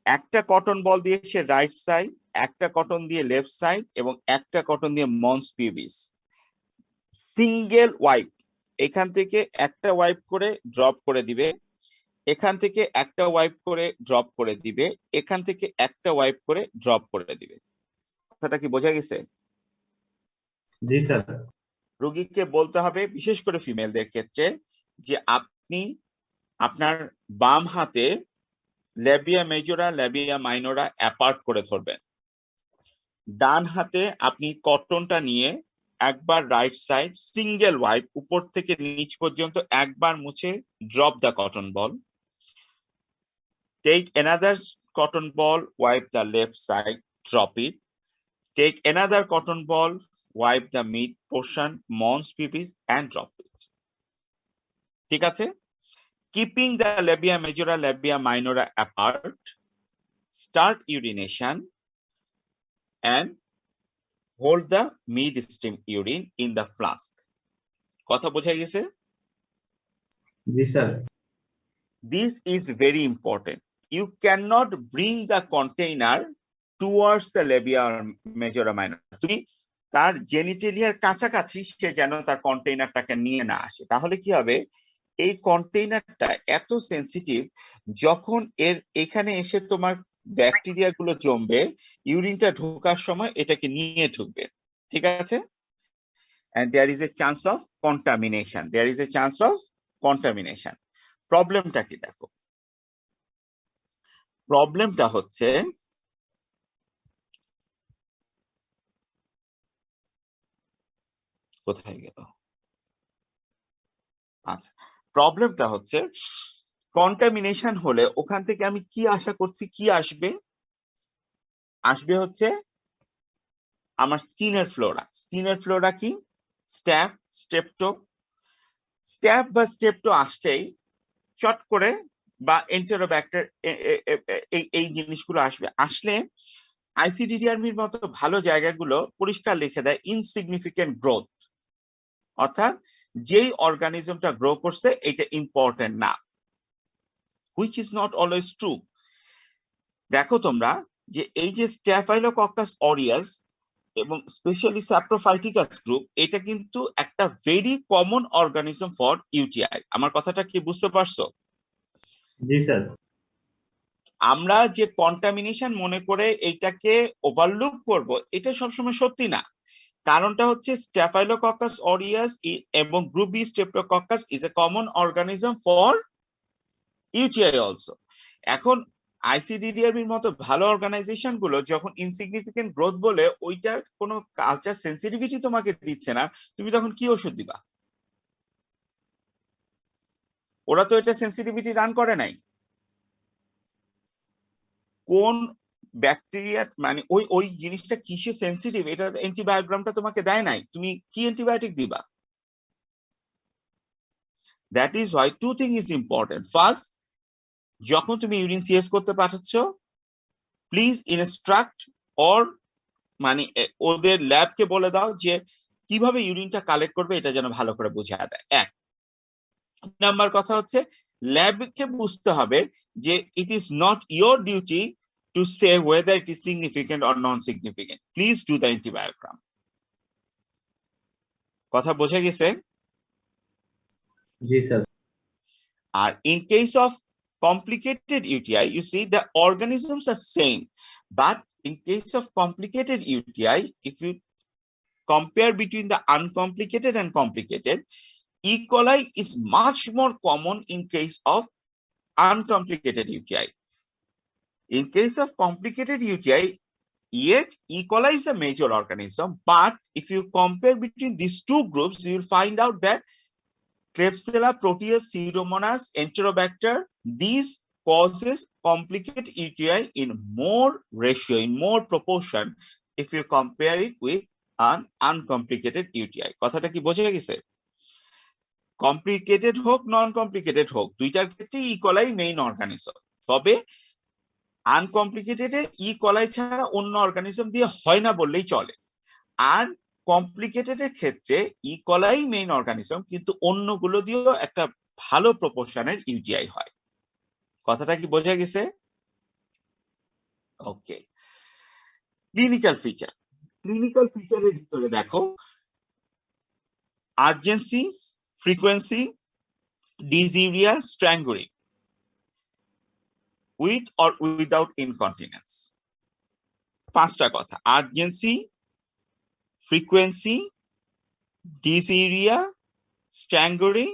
একটা কটন বল দিয়ে সে রাইট সাইড, একটা কটন দিয়ে লেফট সাইড এবং একটা কটন দিয়ে মন্স পিউবিস, সিঙ্গেল ওয়াইপ, এখান থেকে একটা ওয়াইপ করে ড্রপ করে দিবে, এখান থেকে একটা ওয়াইপ করে ড্রপ করে দিবে, এখান থেকে একটা ওয়াইপ করে ড্রপ করে দিবে। কথাটা কি বোঝা গেছে? জি স্যার। রোগীকে বলতে হবে, বিশেষ করে ফিমেলদের ক্ষেত্রে, যে আপনি আপনার বাম হাতে ল্যাবিয়া মেজরা ল্যাবিয়া মাইনরা অ্যাপার্ট করে ধরবেন, ডান হাতে আপনি কটনটা নিয়ে একবার রাইট সাইড সিঙ্গেল ওয়াইপ উপর থেকে নিচ পর্যন্ত একবার মুছে drop the cotton ball, take another cotton ball, wipe the left side, drop it, take another cotton ball, wipe the mid portion, mons pubis and drop it. ঠিক আছে? Keeping the labia majora labia minora apart, start urination and hold the mid stream urine in the flask. কথা বোঝা গেছে? জি sir. This is very important. You cannot bring the container towards the labia majora minor. তুমি তার জেনিটেলিয়ার কাছাকাছি সে যেন তার কন্টেইনারটাকে নিয়ে না আসে, তাহলে কি হবে, এই কন্টেইনারটা এত সেনসিটিভ, যখন এর এখানে এসে তোমার ব্যাকটেরিয়া গুলো জমবে, ইউরিনটা ঢোকার সময় এটাকে নিয়ে ঢুকবে। ঠিক আছে? and there is a chance of contamination, there is a chance of contamination. প্রবলেমটা কি দেখো, প্রবলেমটা হচ্ছে কোথায় গেল, আচ্ছা, প্রবলেমটা হচ্ছে কন্টামিনেশন হলে ওখান থেকে আমি কি আশা করছি, কি আসবে, আসবে হচ্ছে আমার স্কিনের ফ্লোরা। স্কিনের ফ্লোরা কি, স্ট্যাপ স্টেপটো, স্ট্যাপ বা স্টেপটো আসতেই চট করে, বা এন্টেরোব্যাক্টার, এই জিনিসগুলো আসবে, আসলে আইসিডিডিআরবির মতো ভালো জায়গাগুলো পরিষ্কার লিখে দেয় ইনসিগনিফিকেন্ট গ্রোথ, অর্থাৎ যেই অর্গানিজমটা গ্রো করছে এটা ইম্পর্টেন্ট না, which is not always true. দেখো তোমরা যে এই যে স্ট্যাফাইলোকক্কাস অরিয়াস, এবং স্পেশালি স্যাপ্রোফাইটিকাস গ্রুপ, এটা কিন্তু একটা very common organism for UTI. আমার কথাটা কি বুঝতে পারছো? জি স্যার। আমরা যে কন্টামিনেশন মনে করে এইটাকে ওভারলুক করব, এটা সবসময় সত্যি না। কারণটা হচ্ছে স্ট্যাফাইলোককাস অরিয়াস এবং group B streptococcus is a common organism for UTI also. এখন আইসিডিডিআরবির মতো ভালো অর্গানাইজেশন গুলো যখন ইনসিগনিফিকেন্ট গ্রোথ বলে ওইটার কোনো কালচার সেন্সিটিভিটি তোমাকে দিচ্ছে না, তুমি তখন কি ওষুধ দিবা? ওরা তো এটা সেন্সিটিভিটি রান করে নাই। কোন ব্যাকটেরিয়া মানে ওই ওই জিনিসটা কিসে সেন্সিটিভ, এটা অ্যান্টিবায়োগ্রামটা তোমাকে দেয় নাই, তুমি কি অ্যান্টিবায়োটিক দিবা? That is why to thing is important. First, যখন তুমি ইউরিন সিএস করতে পাঠাচ্ছ, প্লিজ ইনস্ট্রাক্ট অর মানে ওদের ল্যাবকে বলে দাও যে কিভাবে ইউরিনটা কালেক্ট করবে, এটা যেন ভালো করে বুঝিয়ে দেয়। এক নাম্বার কথা হচ্ছে ল্যাবকে বুঝতে হবে যে it is not your duty to say whether it is significant or non significant, please do the antibiogram. কথা বোঝা গেছে? জি স্যার। আর in case of complicated UTI, you see the organisms are same, but in case of complicated UTI, if you compare between the uncomplicated and complicated, E. coli is much more common in case of uncomplicated UTI. In case of complicated UTI, yet E. coli is a major organism, but if you compare between these two groups, you will find out that Klebsiella, Proteus, Pseudomonas, Enterobacter, these causes complicate UTI in more ratio, in more proportion, if you compare it with an uncomplicated UTI. কথাটা কি বোঝা গেছে? Complicated হোক নন complicated হোক, দুইটার ক্ষেত্রে ই কলাই main organism. তবে আনকমপ্লিকেটেডে ই কলাই ছাড়া অন্য অর্গানিজম দিয়ে হয় না বললেই চলে। আর কমপ্লিকেটেডের ক্ষেত্রে ই কলাই মেইন অর্গানিজম, কিন্তু অন্যগুলো দিয়েও একটা ভালো প্রপোর্শনের ইউটিআই হয়। কথাটা কি বোঝা গেছে? ওকে। ক্লিনিক্যাল ফিচার, ক্লিনিক্যাল ফিচারের ভিতরে দেখো urgency, frequency, dysuria, stranguring, with or without incontinence. পাঁচটা কথা: urgency, frequency, dysuria, stranguring,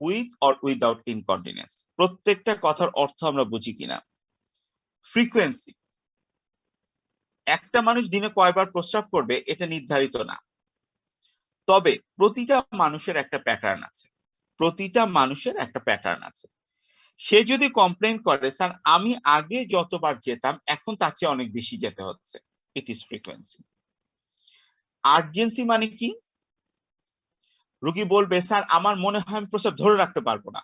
with or without incontinence. প্রত্যেকটা কথার অর্থ আমরা বুঝি কিনা। ফ্রিকোয়েন্সি, একটা মানুষ দিনে কয়বার প্রস্রাব করবে এটা নির্ধারিত না, তবে প্রতিটা মানুষের একটা প্যাটার্ন আছে, প্রতিটা মানুষের একটা প্যাটার্ন আছে। সে যদি কমপ্লেন করে স্যার আমি আগে যতবার যেতাম এখন তার চেয়ে অনেক বেশি যেতে হচ্ছে, ইট ইজ ফ্রিকোয়েন্সি। আর্জেন্সি মানে কি? রোগী বলবে স্যার আমার মনে হয় আমি প্রস্রাব ধরে রাখতে পারবো না।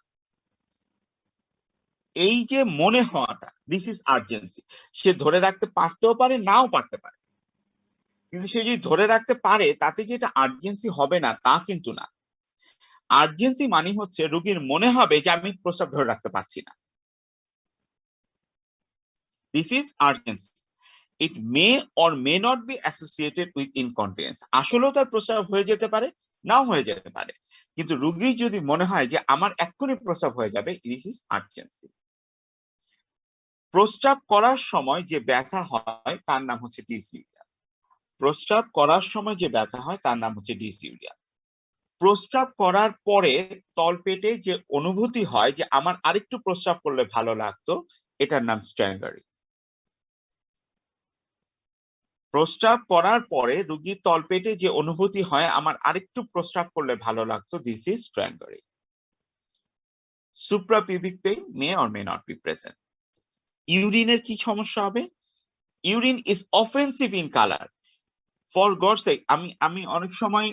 এই যে মনে হওয়াটা, দিস ইজ আর্জেন্সি। সে ধরে রাখতে পারতেও পারে, নাও পারতে পারে, কিন্তু সে যদি ধরে রাখতে পারে তাতে যে এটা আর্জেন্সি হবে না তা কিন্তু না। আর্জেন্সি মানে হচ্ছে রোগীর মনে হবে যে আমি প্রস্রাব ধরে রাখতে পারছি না। This is urgency. It may or may not be associated with incontinence. আসলেও তার প্রস্রাব হয়ে যেতে পারে, নাও হয়ে যেতে পারে, কিন্তু রোগী যদি মনে হয় যে আমার এক্ষুনি প্রস্রাব হয়ে যাবে, দিস ইজ আর্জেন্সি। প্রস্রাব করার সময় যে ব্যথা হয় তার নাম হচ্ছে ডিসইউরিয়া। প্রস্রাব করার সময় যে ব্যথা হয় তার নাম হচ্ছে ডিসইউরিয়া। প্রস্রাব করার পরে তলপেটে যে অনুভূতি হয় যে আমার আরেকটু প্রস্রাব করলে ভালো লাগতো, এটার নাম স্ট্র্যাঙ্গারি। প্রস্রাব করার পরে রোগীর তলপেটে যে অনুভূতি হয় আমার আরেকটু প্রস্রাব করলে ভালো লাগতো, this is strangury. Suprapubic pain may or may not be present. ইউরিনের কি সমস্যা হবে? Urine is offensive in colour. For God sake, আমি অনেক সময়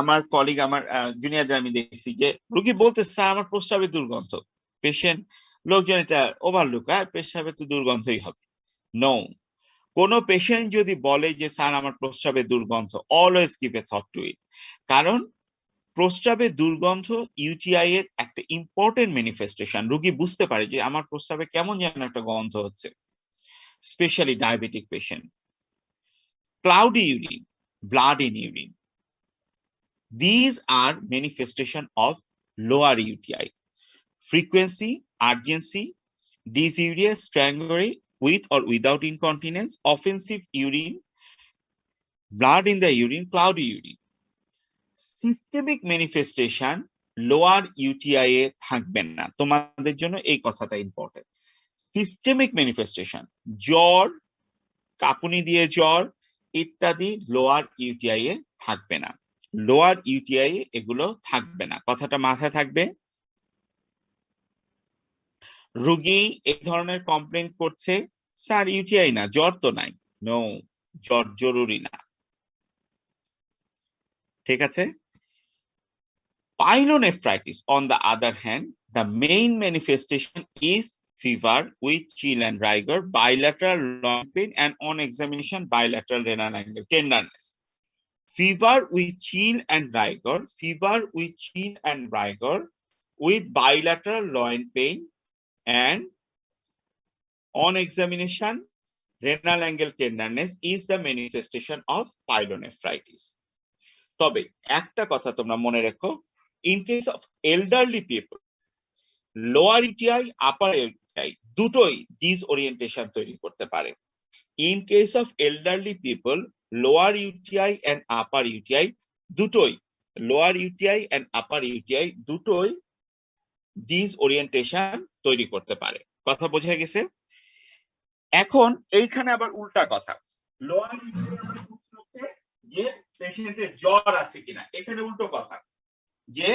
আমার কলিগ, আমার জুনিয়রদের আমি দেখছি যে রোগী বলতে স্যার আমার প্রস্রাবের দুর্গন্ধ। পেশেন্ট, লোকজন এটা ওভারলুক, পেশাবে তো দুর্গন্ধই হবে। নো, কোন পেশেন্ট যদি বলে যে স্যার আমার প্রস্রাবের দুর্গন্ধ, always give a thought to it. কারণ প্রস্রাবের দুর্গন্ধ ইউটিআই এর একটা ইম্পর্টেন্ট ম্যানিফেস্টেশন। রোগী বুঝতে পারে যে আমার প্রস্রাবে কেমন যেন একটা গন্ধ হচ্ছে, specially diabetic patient. cloudy urine, blood in urine. These are manifestation of lower UTI. Frequency, urgency, dysuria, strangury with or without incontinence, offensive urine, blood in the urine, cloudy urine. Systemic manifestation lower UTI এ থাকবে না, তোমাদের জন্য এই কথাটা important. Systemic manifestation, জ্বর, কাঁপুনি দিয়ে জ্বর ইত্যাদি লোয়ার ইউটিআই এ থাকবে না, লোয়ার ইউটিআই এগুলো থাকবে না, কথাটা মাথায় থাকবে। রোগী এই ধরনের কমপ্লেইন করছে, স্যার ইউটিআই না, জ্বর তো নাই। নো, জ্বর জরুরি না, ঠিক আছে। Pyelonephritis, on the other hand, the main manifestation is fever with chill and rigor, bilateral lung pain, and on examination, bilateral renal angle tenderness. Fever with chill and rigor, fever with chill and rigor, with bilateral loin pain, and on examination, renal angle tenderness is the manifestation of pyelonephritis. তবে একটা কথা তোমরা মনে রেখো, in case of elderly people, lower UTI, upper UTI দুটোই disorientation তৈরি করতে পারে। In case of elderly people, lower UTI and upper UTI দুটোই, lower UTI and upper UTI দুটোই disorientation তৈরি করতে পারে। কথা বোঝা গেছে? এখন এইখানে আবার উল্টা কথা, লোয়ার ইউটিআই হচ্ছে যে পেশেন্টের জ্বর আছে কিনা, এখানে উল্টো কথা যে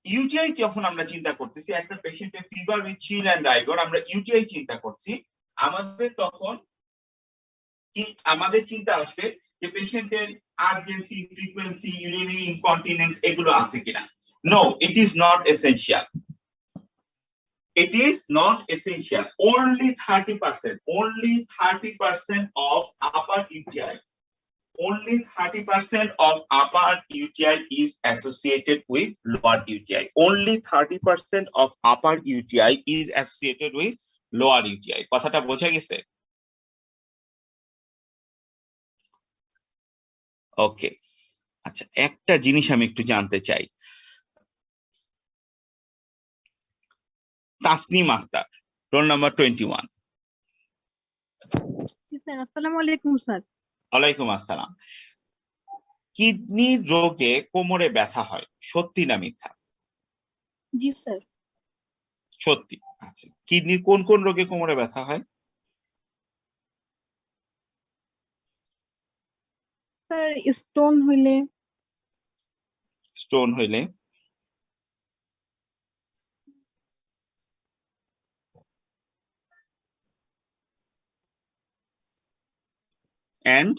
ইউটিআই যখন আমরা চিন্তা করতেছি, একটা পেশেন্টের fever with chill and rigor, আমরা ইউটিআই চিন্তা করছি, আমাদের তখন কি আমাদের চিন্তা আসবে যে পেশেন্টের আর্জেন্সি, ফ্রিকোয়েন্সি, ইউরিনারি ইনকন্টিনেন্স এগুলো আছে কিনা। No, it is not essential, it is not essential. Only 30% of upper UTI, only 30% of upper UTI is associated with lower UTI. Only 30% of upper UTI is associated with lower UTI. কথাটা বোঝা গেছে? ওকে, আচ্ছা, একটা জিনিস আমি একটু জানতে চাই। Tasnim Akter, roll number 21। জি স্যার, আসসালামু আলাইকুম স্যার। ওয়ালাইকুম আসসালাম। কিডনি রোগে কোমরে ব্যথা হয়, সত্যি না মিথ্যা? জি স্যার। সত্যি। আচ্ছা, কিডনির কোন কোন রোগে কোমরে ব্যথা হয়? স্যার স্টোন হইলে, স্টোন হইলে, and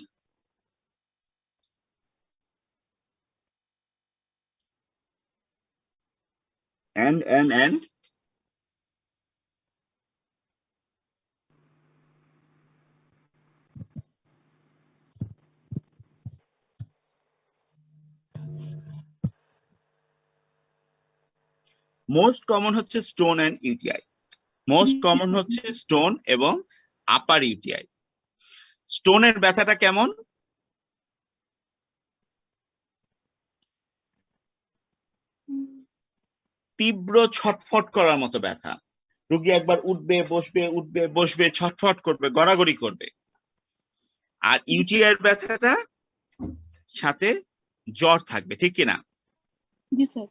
মোস্ট কমন হচ্ছে stone and UTI. Most common হচ্ছে স্টোন এবং আপার ইউটিআই। স্টোনের ব্যথাটা কেমন? তীব্র ছটফট করার মতো ব্যথা, রোগী একবার উঠবে বসবে, উঠবে বসবে, ছটফট করবে, গড়াগড়ি করবে। আর ইউটিআই এর ব্যথাটা সাথে জ্বর থাকবে, ঠিক কিনা? জি স্যার।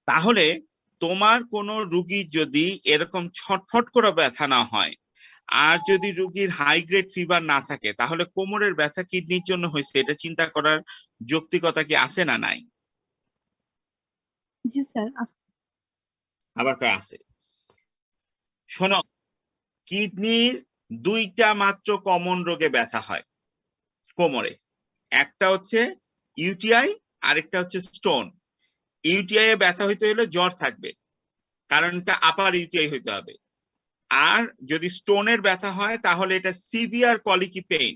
তাহলে তোমার কোন রোগীর যদি এরকম ছটফট করে ব্যথা না হয়, আর যদি রোগীর হাই গ্রেড ফিভার না থাকে, তাহলে কোমরের ব্যথা কিডনির জন্য হয়েছে, এটা চিন্তা করার যৌক্তিকতা কি আছে না নাই? জি স্যার। আবার কয় আছে। শোনো, কিডনির দুইটা মাত্র কমন রোগে ব্যথা হয় কোমরে, একটা হচ্ছে ইউটিআই, আরেকটা হচ্ছে স্টোন। ইউটিআই এ ব্যথা হইতে হলে জ্বর থাকবে, কারণ এটা আপার ইউটিআই হইতে হবে। আর যদি স্টোনের ব্যথা হয় তাহলে এটা সিভিয়ার কলিকি পেইন,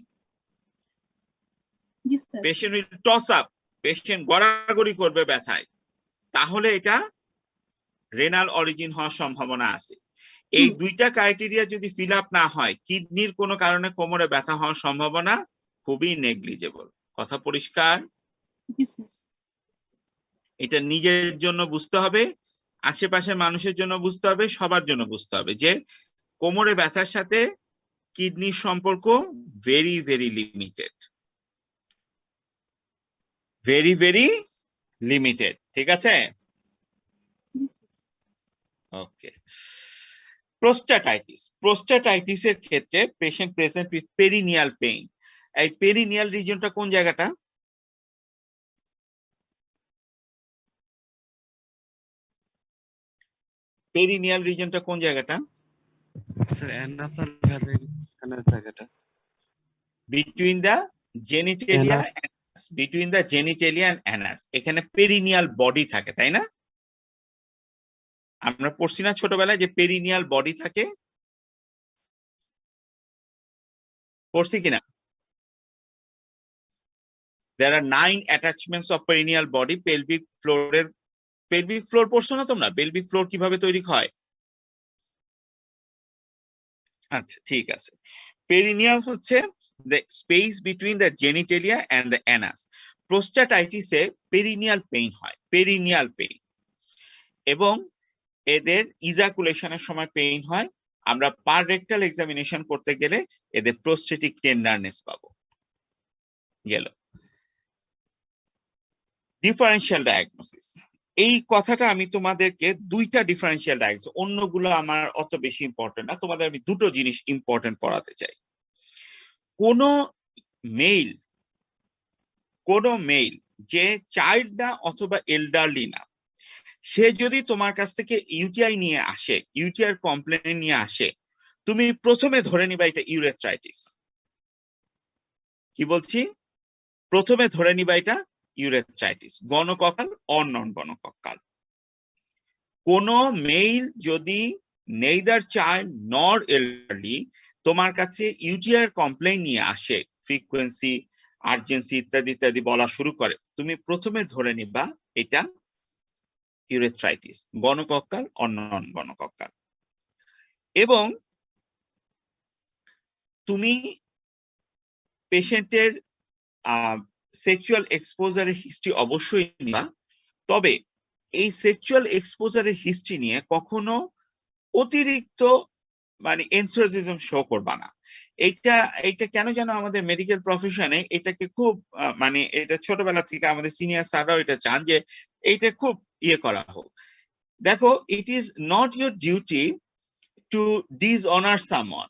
জি স্যার। Patient will toss up, patient গড়াগড়ি করবে ব্যথায়, তাহলে এটা রেনাল অরিজিন হওয়ার সম্ভাবনা আছে। এই দুইটা ক্রাইটেরিয়া যদি ফিল আপ না হয়, কিডনির কোনো কারণে কোমরে ব্যথা হওয়ার সম্ভাবনা খুবই নেগলিজেবল। কথা পরিষ্কার? জি স্যার। এটা নিজের জন্য বুঝতে হবে, আশেপাশের মানুষের জন্য বুঝতে হবে, সবার জন্য বুঝতে হবে যে কোমরে ব্যথার সাথে কিডনির সম্পর্ক very very limited, very very limited. ঠিক আছে? জি স্যার। ওকে। প্রোস্টাটাইটিসের ক্ষেত্রে patient present with perineal pain. এই পেরিনিয়াল রিজনটা কোন জায়গাটা? পেরিনিয়াল রিজনটা কোন জায়গাটা? স্যার অ্যানাস আর ভ্যাজাইনাল মাঝখানের জায়গাটা। Between the genitalia, between the genitalia and anus, এখানে পেরিনিয়াল বডি থাকে, তাই না? আমরা পড়ছি না ছোটবেলায় যে পেরিনিয়াল বডি থাকে? পড়ছি কিনা? There are 9 attachments of perineal body. Pelvic floor পড়ছো না তোমরা? pelvic floor কিভাবে তৈরি হয়? আচ্ছা, ঠিক আছে। পেরিনিয়াল হচ্ছে the space between the genitalia and the anus. প্রোস্টাটাইটিসে পেরিনিয়াল পেইন হয়, পেরিনিয়াল পেইন, এবং এদের ইজাকুলেশনের সময় পেইন হয়। আমরা পার রেক্টাল এক্সামিনেশন করতে গেলে এদের প্রোস্টেটিক টেন্ডারনেস পাবো। গেল। ডিফারেন্সিয়াল ডায়াগনোসিস, এই কথাটা আমি তোমাদেরকে দুইটা ডিফারেন্সিয়াল ডায়াগনোসিস, অন্যগুলো আমার অত বেশি ইম্পর্টেন্ট না, তোমাদের আমি দুটো জিনিস ইম্পর্টেন্ট পড়াতে চাই। কোন মেল যে চাইল্ড না অথবা এল্ডারলি না, সে যদি তোমার কাছ থেকে ইউটিআই নিয়ে আসে, ইউটিআই কমপ্লেন নিয়ে আসে, তুমি প্রথমে ধরে নিবা এটা ইউরেথ্রাইটিস। কি বলছি? প্রথমে ধরে নিবা এটা ইউরেথ্রাইটিস, গণককাল অর নন গণককাল। কোন মেল যদি নেইদার চাইল্ড নর এল্ডারলি তোমার কাছে ইউটিআই কমপ্লেন নিয়ে আসে, ফ্রিকোয়েন্সি, আর্জেন্সি ইত্যাদি ইত্যাদি বলা শুরু করে, তুমি প্রথমে ধরে নিবা এটা ইউরেথ্রাইটিস, গণকক্কাল অর নন গণকক্কাল। এবং তুমি পেশেন্টের সেক্সুয়াল এক্সপোজারের হিস্ট্রি অবশ্যই নিবা, তবে এই সেক্সুয়াল এক্সপোজারের হিস্ট্রি নিয়ে কখনো অতিরিক্ত মানে এনথুজিয়াজম শো করবা না। এইটা কেন যেন আমাদের মেডিকেল প্রফেশনে এটাকে খুব মানে এটা ছোটবেলা থেকে আমাদের সিনিয়র স্যাররাও এটা চান যে এইটা খুব ইয়ে করা হোক। দেখো, it is not your duty to dishonour someone.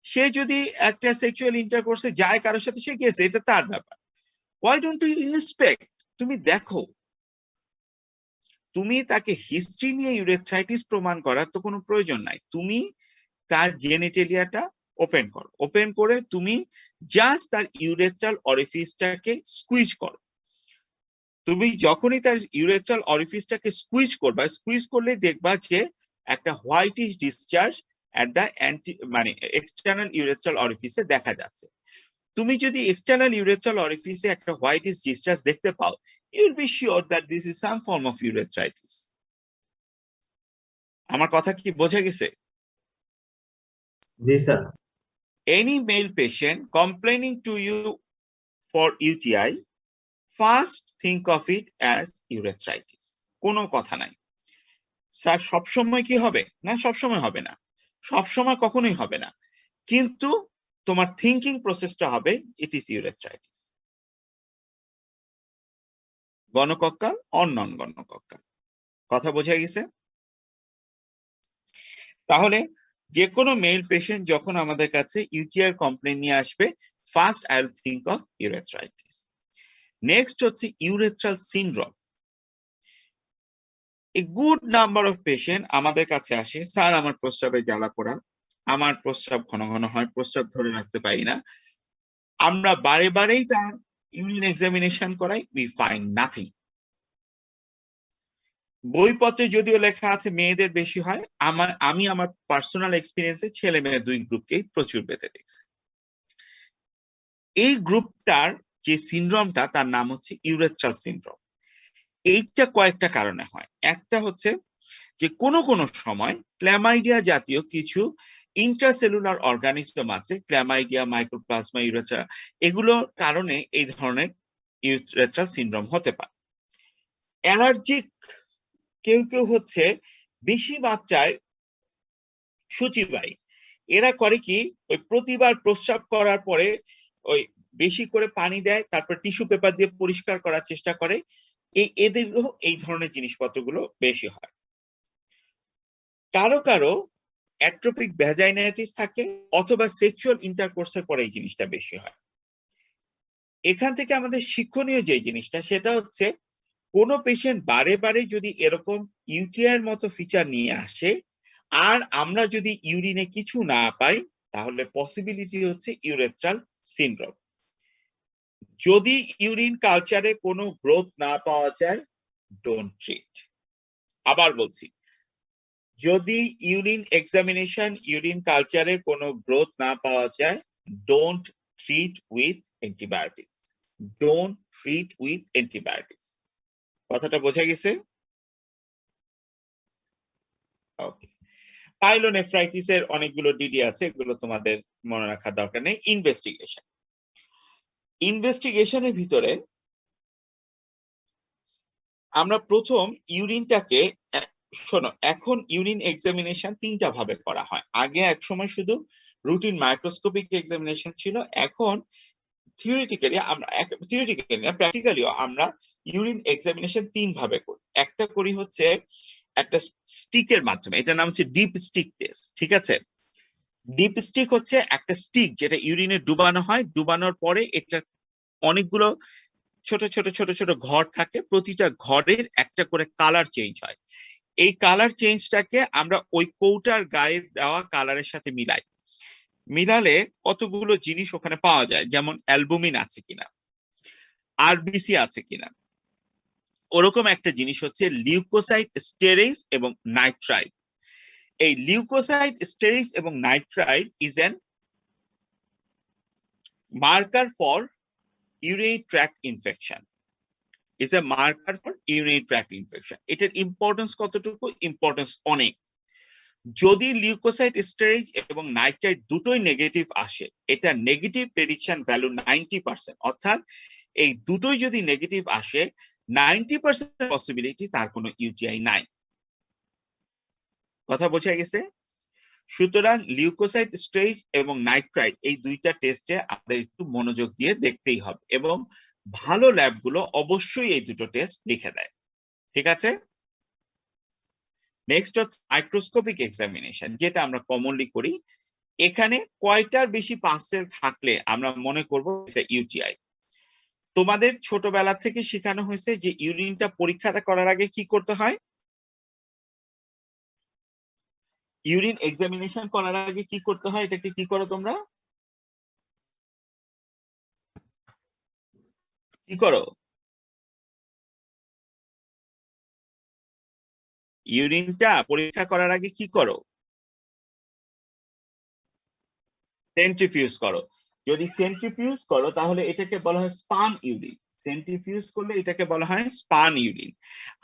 সে যদি একটা সেক্সুয়াল ইন্টারকোর্সে যায় কারোর সাথে, সে গেছে, এটা তার ব্যাপার। Why don't you inspect? তুমি দেখো, তুমি তাকে হিস্ট্রি নিয়ে ইউরেথ্রাইটিস প্রমাণ করার তো কোনো প্রয়োজন নাই। তুমি তার জেনিটেলিয়াটা ওপেন করো, ওপেন করে তুমি জাস্ট তার ইউরেথ্রাল অরিফিসটাকে স্কুইজ করো। তুমি যখনই তার ইউরেথ্রাল অরিফিসটাকে স্কুইজ করবা, স্কুইজ করলে দেখবা যে একটা হোয়াইটিশ ডিসচার্জ এট দ্য মানে এক্সটার্নাল ইউরেথ্রাল অরিফিসে দেখা যাচ্ছে। তুমি যদি এক্সটার্নাল ইউরেথ্রাল অরিফিসে একটা হোয়াইটিশ ডিসচার্জ দেখতে পাও, you will be sure that this is some form of urethritis. আমার কথা কি বোঝা গেছে? জি sir. Any male patient complaining to you for UTI, first think of it as urethritis. কোনো কথা নাই। স্যার সবসময় কি হবে না? সবসময় হবে না, সবসময় কখনোই হবে না, কিন্তু তোমার থিঙ্কিং প্রসেসটা হবে it is urethritis, gonococcal or non gonococcal. কথা বোঝা গেছে? তাহলে যে কোনো মেল পেশেন্ট যখন আমাদের কাছে ইউটিআই কমপ্লেন নিয়ে আসবে, first I will think of urethritis. Next হচ্ছে urethral syndrome. A good number of patient আমাদের কাছে আসে, স্যার আমার প্রস্রাবে জ্বালা পোড়া, আমার প্রস্রাব ঘন ঘন হয়, প্রস্রাব ধরে রাখতে পারি না। আমরা বারে বারেই তার ইউরিন এক্সামিনেশন করাই, উই ফাইন্ড নাথিং। বইপত্রে যদিও লেখা আছে মেয়েদের বেশি হয়, আমি আমার পার্সোনাল এক্সপিরিয়েন্সে ছেলে মেয়ে দুই গ্রুপকেই প্রচুর পেতে দেখছি। এই গ্রুপটার যে সিনড্রোমটা তার নাম হচ্ছে ইউরেথ্রাল সিনড্রোম। এইটা কয়েকটা কারণে হয়। একটা হচ্ছে যে কোনো সময় ক্ল্যামাইডিয়া জাতীয় কিছু ইন্ট্রাসেলুলার অর্গানিজম আছে, ক্ল্যামাইডিয়া, মাইক্রোপ্লাজমা, ইউরেথ্রা, এগুলোর কারণে এই ধরনের ইউরেথ্রাল সিনড্রোম হতে পারে। অ্যালার্জিক কেউ হচ্ছে বেশি মাত্রায় সূচিবাহী, এরা করে কি ওই প্রতিবার প্রস্রাব করার পরে ওই বেশি করে পানি দেয়, তারপর টিস্যু পেপার দিয়ে পরিষ্কার করার চেষ্টা করে, এদেরও এই ধরনের জিনিসপত্রগুলো বেশি হয়। কারো অ্যাট্রোপিক ভ্যাজাইনাইটিস থাকে অথবা সেক্সুয়াল ইন্টারকোর্সের পরে এই জিনিসটা বেশি হয়। এখান থেকে আমাদের শিক্ষণীয় যে জিনিসটা সেটা হচ্ছে কোন পেশেন্ট বারে যদি এরকম ইউটিআই এর মতো ফিচার নিয়ে আসে আর আমরা যদি ইউরিনে কিছু না পাই তাহলে পসিবিলিটি হচ্ছে ইউরেথ্রাল সিনড্রোম। যদি ইউরিন কালচারে কোনো গ্রোথ না পাওয়া যায়, ডোন্ট ট্রিট। আবার বলছি, যদি ইউরিন এক্সামিনেশন, ইউরিন কালচারে কোনো গ্রোথ না পাওয়া যায়, don't treat with antibiotics. Don't treat with antibiotics. কথাটা বোঝা গেছে? ওকে। পাইলোনেফ্রাইটিস এর অনেকগুলো ডিডি আছে, এগুলো তোমাদের মনে রাখার দরকার নেই। ইনভেস্টিগেশনের ভিতরে আমরা প্রথম ইউরিনটাকে, শোনো, এখন ইউরিন এক্সামিনেশন তিনটা ভাবে করা হয়। আগে এক সময় শুধু রুটিন মাইক্রোস্কোপিক এক্সামিনেশন ছিল, এখন থিওরিটিক্যালি প্র্যাকটিক্যালিও আমরা ইউরিন এক্সামিনেশন তিন ভাবে করি। একটা করি হচ্ছে একটা স্টিকের মাধ্যমে, এটার নাম হচ্ছে ডিপ স্টিক টেস্ট, ঠিক আছে? ডিপ স্টিক হচ্ছে একটা স্টিক যেটা ইউরিনে ডুবানো হয়, ডুবানোর পরে এটা অনেকগুলো ছোট ছোট ঘর থাকে, প্রতিটা ঘরের একটা করে কালার চেঞ্জ হয়। এই কালার চেঞ্জটাকে আমরা ওই কৌটার গায়ে দেওয়া কালারের সাথে মিলালে কতগুলো জিনিস ওখানে পাওয়া যায়, যেমন অ্যালবুমিন আছে কিনা, আরবিসি আছে কিনা। ওরকম একটা জিনিস হচ্ছে লিউকোসাইট স্টেরেজ এবং নাইট্রাইট। এই লিউকোসাইট স্টেরেজ এবং nitrite is an marker for urinary tract infection. Is a marker for urinary tract infection. এটার ইম্পর্টেন্স কতটুকু? ইম্পর্টেন্স অনেক। যদি লিউকোসাইট স্টেরেজ এবং নাইট্রাইট দুটোই নেগেটিভ আসে, এটা নেগেটিভ প্রেডিকশন ভ্যালু 90%, অর্থাৎ এই দুটোই যদি নেগেটিভ আসে 90% পসিবিলিটি তার কোনো ইউটিআই নাই। কথা বোঝা গেছে? সুতরাং লিউকোসাইট স্টেরেজ এবং নাইট্রাইট এই দুইটা টেস্টে আমাদের একটু মনোযোগ দিয়ে দেখতেই হবে, এবং ভালো ল্যাবগুলো অবশ্যই এই দুটো টেস্ট লিখে দেয়, ঠিক আছে? নেক্সট হচ্ছে মাইক্রোস্কোপিক এক্সামিনেশন, যেটা আমরা কমনলি করি। এখানে কয়টার বেশি পার্সেল থাকলে আমরা মনে করব এটা ইউটিআই। তোমাদের ছোটবেলা থেকে শেখানো হয়েছে যে ইউরিনটা পরীক্ষাটা করার আগে কি করতে হয়? ইউরিন এক্সামিনেশন করার আগে কি করতে হয়? এটাকে কি করো তোমরা? কি করো? ইউরিনটা পরীক্ষা করার আগে কি করো? সেন্ট্রিফিউজ করো। যদি সেন্ট্রিফিউজ করো তাহলে এটাকে বলা হয় স্পান ইউরিন। সেন্ট্রিফিউজ করলে এটাকে বলা হয় স্পান ইউরিন।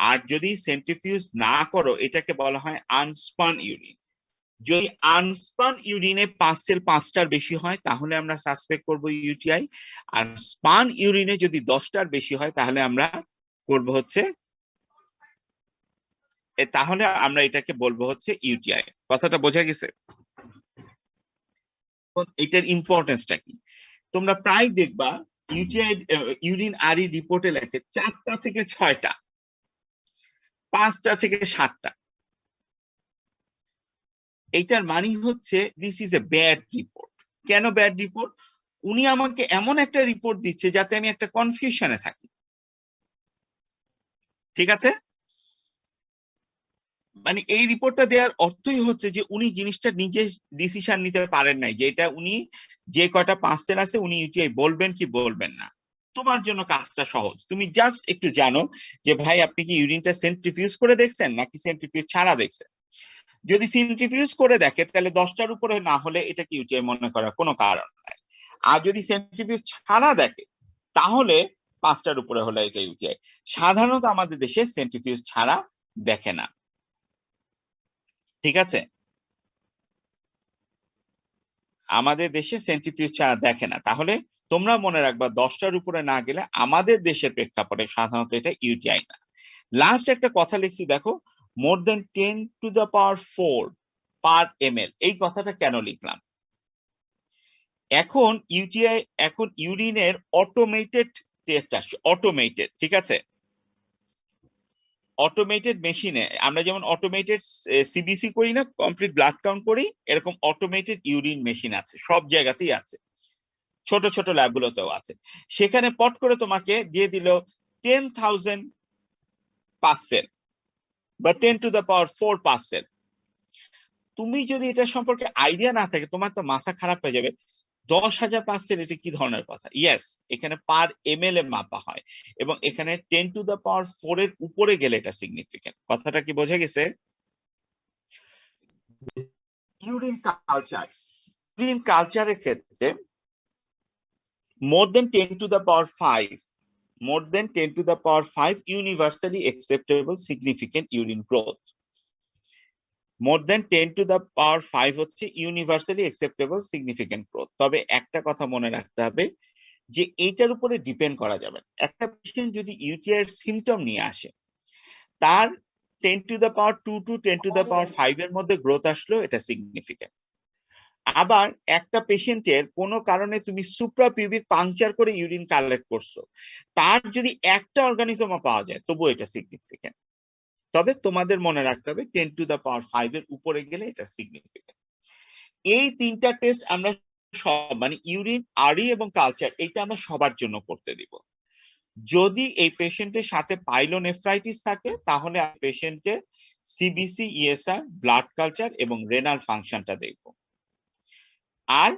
আর যদি সেন্ট্রিফিউজ না করো এটাকে বলা হয় আনস্পান ইউরিন। যদি আনস্পান ইউরিনে পার্সেল 5টার বেশি হয় তাহলে আমরা সাসপেক্ট করব ইউটিআই, আর স্পান ইউরিনে যদি 10টার বেশি হয় তাহলে আমরা করব হচ্ছে এটাকে বলবো হচ্ছে ইউটিআই। কথাটা বোঝা গেছে? এটার ইম্পর্টেন্সটা কি? তোমরা প্রায় দেখবা ইউটিআই ইউরিন আরই রিপোর্টে লেখে 4টা থেকে 6টা, 5টা থেকে 7টা। এইটার মানে হচ্ছে this is a bad report. কেন ব্যাড রিপোর্ট? উনি আমাকে এমন একটা রিপোর্ট দিচ্ছে যাতে আমি একটা কনফিউশনে থাকি, ঠিক আছে? মানে এই রিপোর্টটা দেওয়ার অর্থই হচ্ছে যে উনি জিনিসটা নিজে ডিসিশন নিতে পারেন নাই, যে এটা উনি যে কয়টা পার্সেল আছে উনি ইউটিআই বলবেন কি বলবেন না। তোমার জন্য কাজটা সহজ, তুমি জাস্ট একটু জানো যে ভাই আপনি কি ইউরিনটা সেন্ট্রিফিউজ করে দেখছেন নাকি সেন্ট্রিফিউজ ছাড়া দেখছেন। যদি সেন্ট্রিফিউজ করে দেখে তাহলে 10টার উপরে না হলে এটা কি ইউটিআই মনে করার কোনো কারণ নাই। আর যদি সেন্ট্রিফিউজ ছাড়া দেখে তাহলে 5টার উপরে হলে এটা ইউটিআই। সাধারণত আমাদের দেশে সেন্ট্রিফিউজ ছাড়া দেখে না। ঠিক আছে, আমাদের দেশে সেন্ট্রিফিউজ ছাড়া দেখে না। তাহলে তোমরা মনে রাখবা 10টার উপরে না গেলে আমাদের দেশের প্রেক্ষাপটে সাধারণত এটা ইউটিআই না। লাস্ট একটা কথা লিখছি দেখো, মোর দেন 10⁴ পার ml। এই কথাটা কেন লিখলাম? এখন ইউটিআই, এখন ইউরিনের অটোমেটেড টেস্ট আসছে, অটোমেটেড, ঠিক আছে? অটোমেটেড মেশিনে আমরা যেমন অটোমেটেড সিবিসি করি না, কমপ্লিট ব্লাড কাউন্ট করি, এরকম অটোমেটেড ইউরিন মেশিন আছে, সব জায়গাতেই আছে, ছোট ছোট ল্যাবগুলোতেও আছে। সেখানে পট করে তোমাকে দিয়ে দিল 10,000 পার্সেল বা 10⁴ পার্সেল। তুমি যদি এটা সম্পর্কে আইডিয়া না থাকে, তোমার তো মাথা খারাপ হয়ে যাবে। 10,000 পার্সেল, এটা কি ধরনের কথা? ইয়েস, এখানে পার ml এ মাপা হয় এবং এখানে 10⁴ এর উপরে গেলে এটা সিগনিফিকেন্ট। কথাটা কি বোঝা গেছে? ইউরিন কালচার, ইউরিন কালচারের ক্ষেত্রে মোর দেন 10⁵, more than 10⁵ universally acceptable significant urine growth. More than 10⁵ হচ্ছে universally acceptable significant growth। তবে একটা কথা মনে রাখতে হবে যে এইটার উপরে ডিপেন্ড করা যাবে না। একটা পেশেন্ট যদি ইউটিআই এর সিম্পটম নিয়ে আসে, তার 10⁵ টু 10⁵ এর মধ্যে গ্রোথ আসলো, এটা সিগনিফিকেন্ট। আবার একটা পেশেন্টের কোনো কারণে তুমি সুপ্রাপিউবিক পাংচার করে ইউরিন কালেক্ট করছো, তার যদি একটা অর্গানিজমও পাওয়া যায় তবু এটা সিগনিফিকেন্ট। তবে তোমাদের মনে রাখতে হবে 10⁵ এর উপরে গেলে এটা সিগনিফিকেন্ট। এই তিনটা টেস্ট আমরা সব, মানে ইউরিন, আরই এবং কালচার, এটা আমরা সবার জন্য করতে দিব। যদি এই পেশেন্টের সাথে পাইলোনেফ্রাইটিস থাকে তাহলে পেশেন্টের সিবিসি, ইএসআর, ব্লাড কালচার এবং রেনাল ফাংশনটা দেখব। আর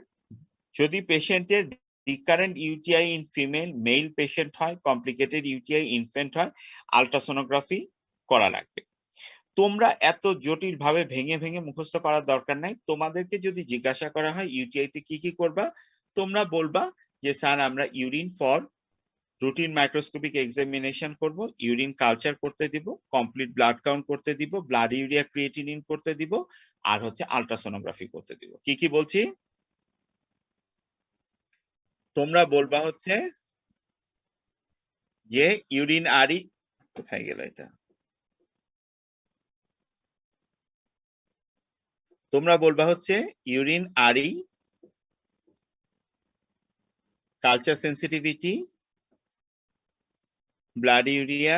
যদি পেশেন্টের recurrent UTI in female, male patient হয়, কমপ্লিকেটেড ইউটিআই ইনফেন্ট হয়, আলট্রাসোনোগ্রাফি করা লাগবে। তোমরা এত জটিল ভাবে ভেঙে ভেঙে মুখস্থ করার দরকার নাই। তোমাদেরকে যদি জিজ্ঞাসা করা হয় ইউটিআই তে কি কি করবা, তোমরা বলবা যে স্যার আমরা urine for routine microscopic examination করব, ইউরিন কালচার করতে দিব, কমপ্লিট ব্লাড কাউন্ট করতে দিব, ব্লাড ইউরিয়া ক্রিয়েটিনিন করতে দিব, আর হচ্ছে আলট্রাসোনোগ্রাফি করতে দিব। কি কি বলছি? তোমরা বলবা হচ্ছে যে ইউরিন আরই, কোথায় গেল এটা? তোমরা বলবা হচ্ছে urine RE, culture sensitivity, blood urea,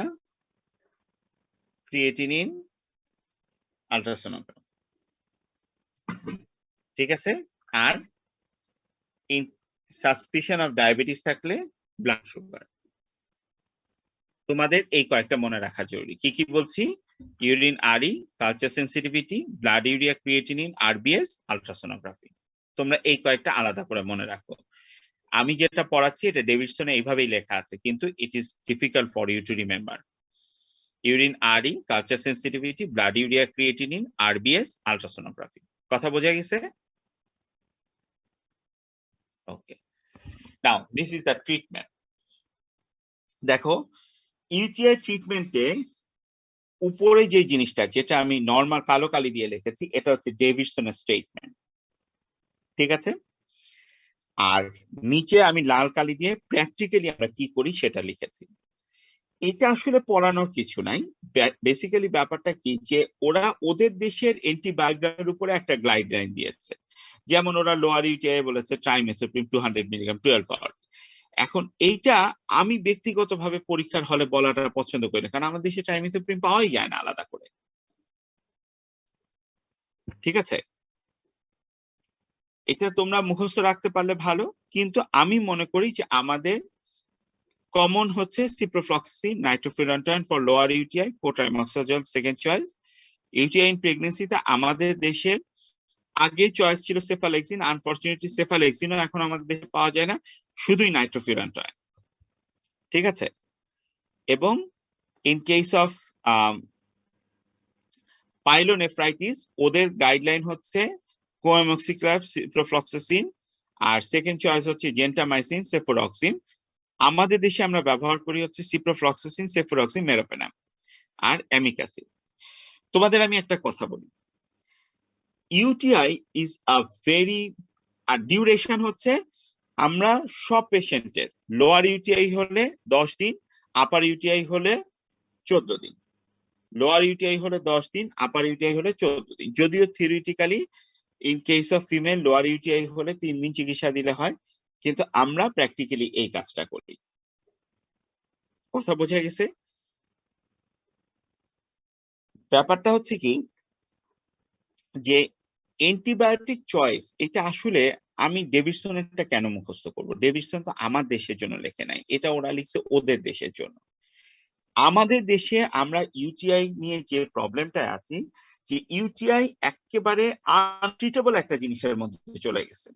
creatinine, ultrasonography, ঠিক আছে? আর ইন সাসপিশন অফ ডায়াবেটিস থাকলে ব্লাড সুগার। তোমাদের এই কয়েকটা মনে রাখা জরুরি। কি কি বলছি? Urine RE, culture sensitivity, blood urea creatinine, RBS, ultrasonography. তোমরা এই কয়েকটা আলাদা করে মনে রাখো। আমি যেটা পড়াচ্ছি এটা ডেভিডসনে এইভাবেই লেখা আছে, কিন্তু it is difficult for you to remember. Urine RE, culture sensitivity, blood urea creatinine, RBS, ultrasonography. কথা বোঝা গেছে? Okay, now this is the treatment. দেখো ইউটিআই ট্রিটমেন্টে উপরে যে জিনিসটা, যেটা আমি নর্মাল কালো কালি দিয়ে লিখেছি, এটা হচ্ছে ডেভিডসনের স্টেটমেন্ট, ঠিক আছে? আর নিচে আমি লাল কালি দিয়ে প্র্যাকটিক্যালি আমরা কি করি সেটা লিখেছি। এটা আসলে পড়ানোর কিছু নাই। বেসিক্যালি ব্যাপারটা কি, যে ওরা ওদের দেশের অ্যান্টিবায়োটিকের উপরে একটা গাইডলাইন দিয়েছে। যেমন ওরা লোয়ার ইউটিআই বলেছে ট্রাইমেথোপ্রিম 200 মিলিগ্রাম 12 আওয়ার। এখন এইটা আমি ব্যক্তিগতভাবে পরীক্ষার হলে বলাটা পছন্দ করি না, কারণ আমাদের দেশে ট্রাইমেথোপ্রিম পাওয়াই যায় না আলাদা করে, ঠিক আছে? এটা তোমরা মুখস্থ রাখতে পারলে ভালো, কিন্তু আমি মনে করি যে আমাদের কমন হচ্ছে ciprofloxacin, nitrofurantoin for lower UTI, cotrimoxazole second choice. UTI in প্রেগন্যান্সিতে আমাদের দেশের আগে চয়েস ছিল সেফালেক্সিন, আনফরচুনেটলি সেফালেক্সিনও এখন আমাদের দেশে পাওয়া যায় না, শুধুই নাইট্রোফুরান্টয়েন, ঠিক আছে? এবং ইন কেস অফ পাইলোনেফ্রাইটিস ওদের গাইডলাইন হচ্ছে কোএমক্সিক্লাভ, সিপ্রোফ্লক্সাসিন, আর সেকেন্ড চয়েস হচ্ছে জেন্টামাইসিন, সেফোরক্সিন। আমাদের দেশে আমরা ব্যবহার করি হচ্ছে সিপ্রোফ্লক্সাসিন, সেফোরক্সিন, মেরোপেনাম আর অ্যামিক অ্যাসিড। তোমাদের আমি একটা কথা বলি, ইউটিআই ইজ আ ভেরি, আর ডিউরেশন হচ্ছে আমরা সব পেশেন্টের লোয়ার ইউটিআই হলে 10 দিন, আপার ইউটিআই হলে 14 দিন। লোয়ার ইউটিআই হলে 10 দিন, আপার ইউটিআই হলে 14 দিন। যদিও theoretically in case of female lower UTI হলে 3 দিন চিকিৎসা দিলে হয়, কিন্তু আমরা প্র্যাকটিক্যালি এই কাজটা করি। কথা বোঝা গেছে? ব্যাপারটা হচ্ছে কি যে অ্যান্টিবায়োটিক চয়েস, এটা আসলে আমি ডেভিডসনেরটা কেন মুখস্থ করব? ডেভিডসন তো আমার দেশের জন্য লেখে নাই, এটা ওরা লিখছে ওদের দেশের জন্য। আমাদের দেশে আমরা ইউটিআই নিয়ে যে প্রবলেমটা আছি, যে ইউটিআই একেবারে আনট্রিটেবল একটা জিনিসের মধ্যে চলে গেছে।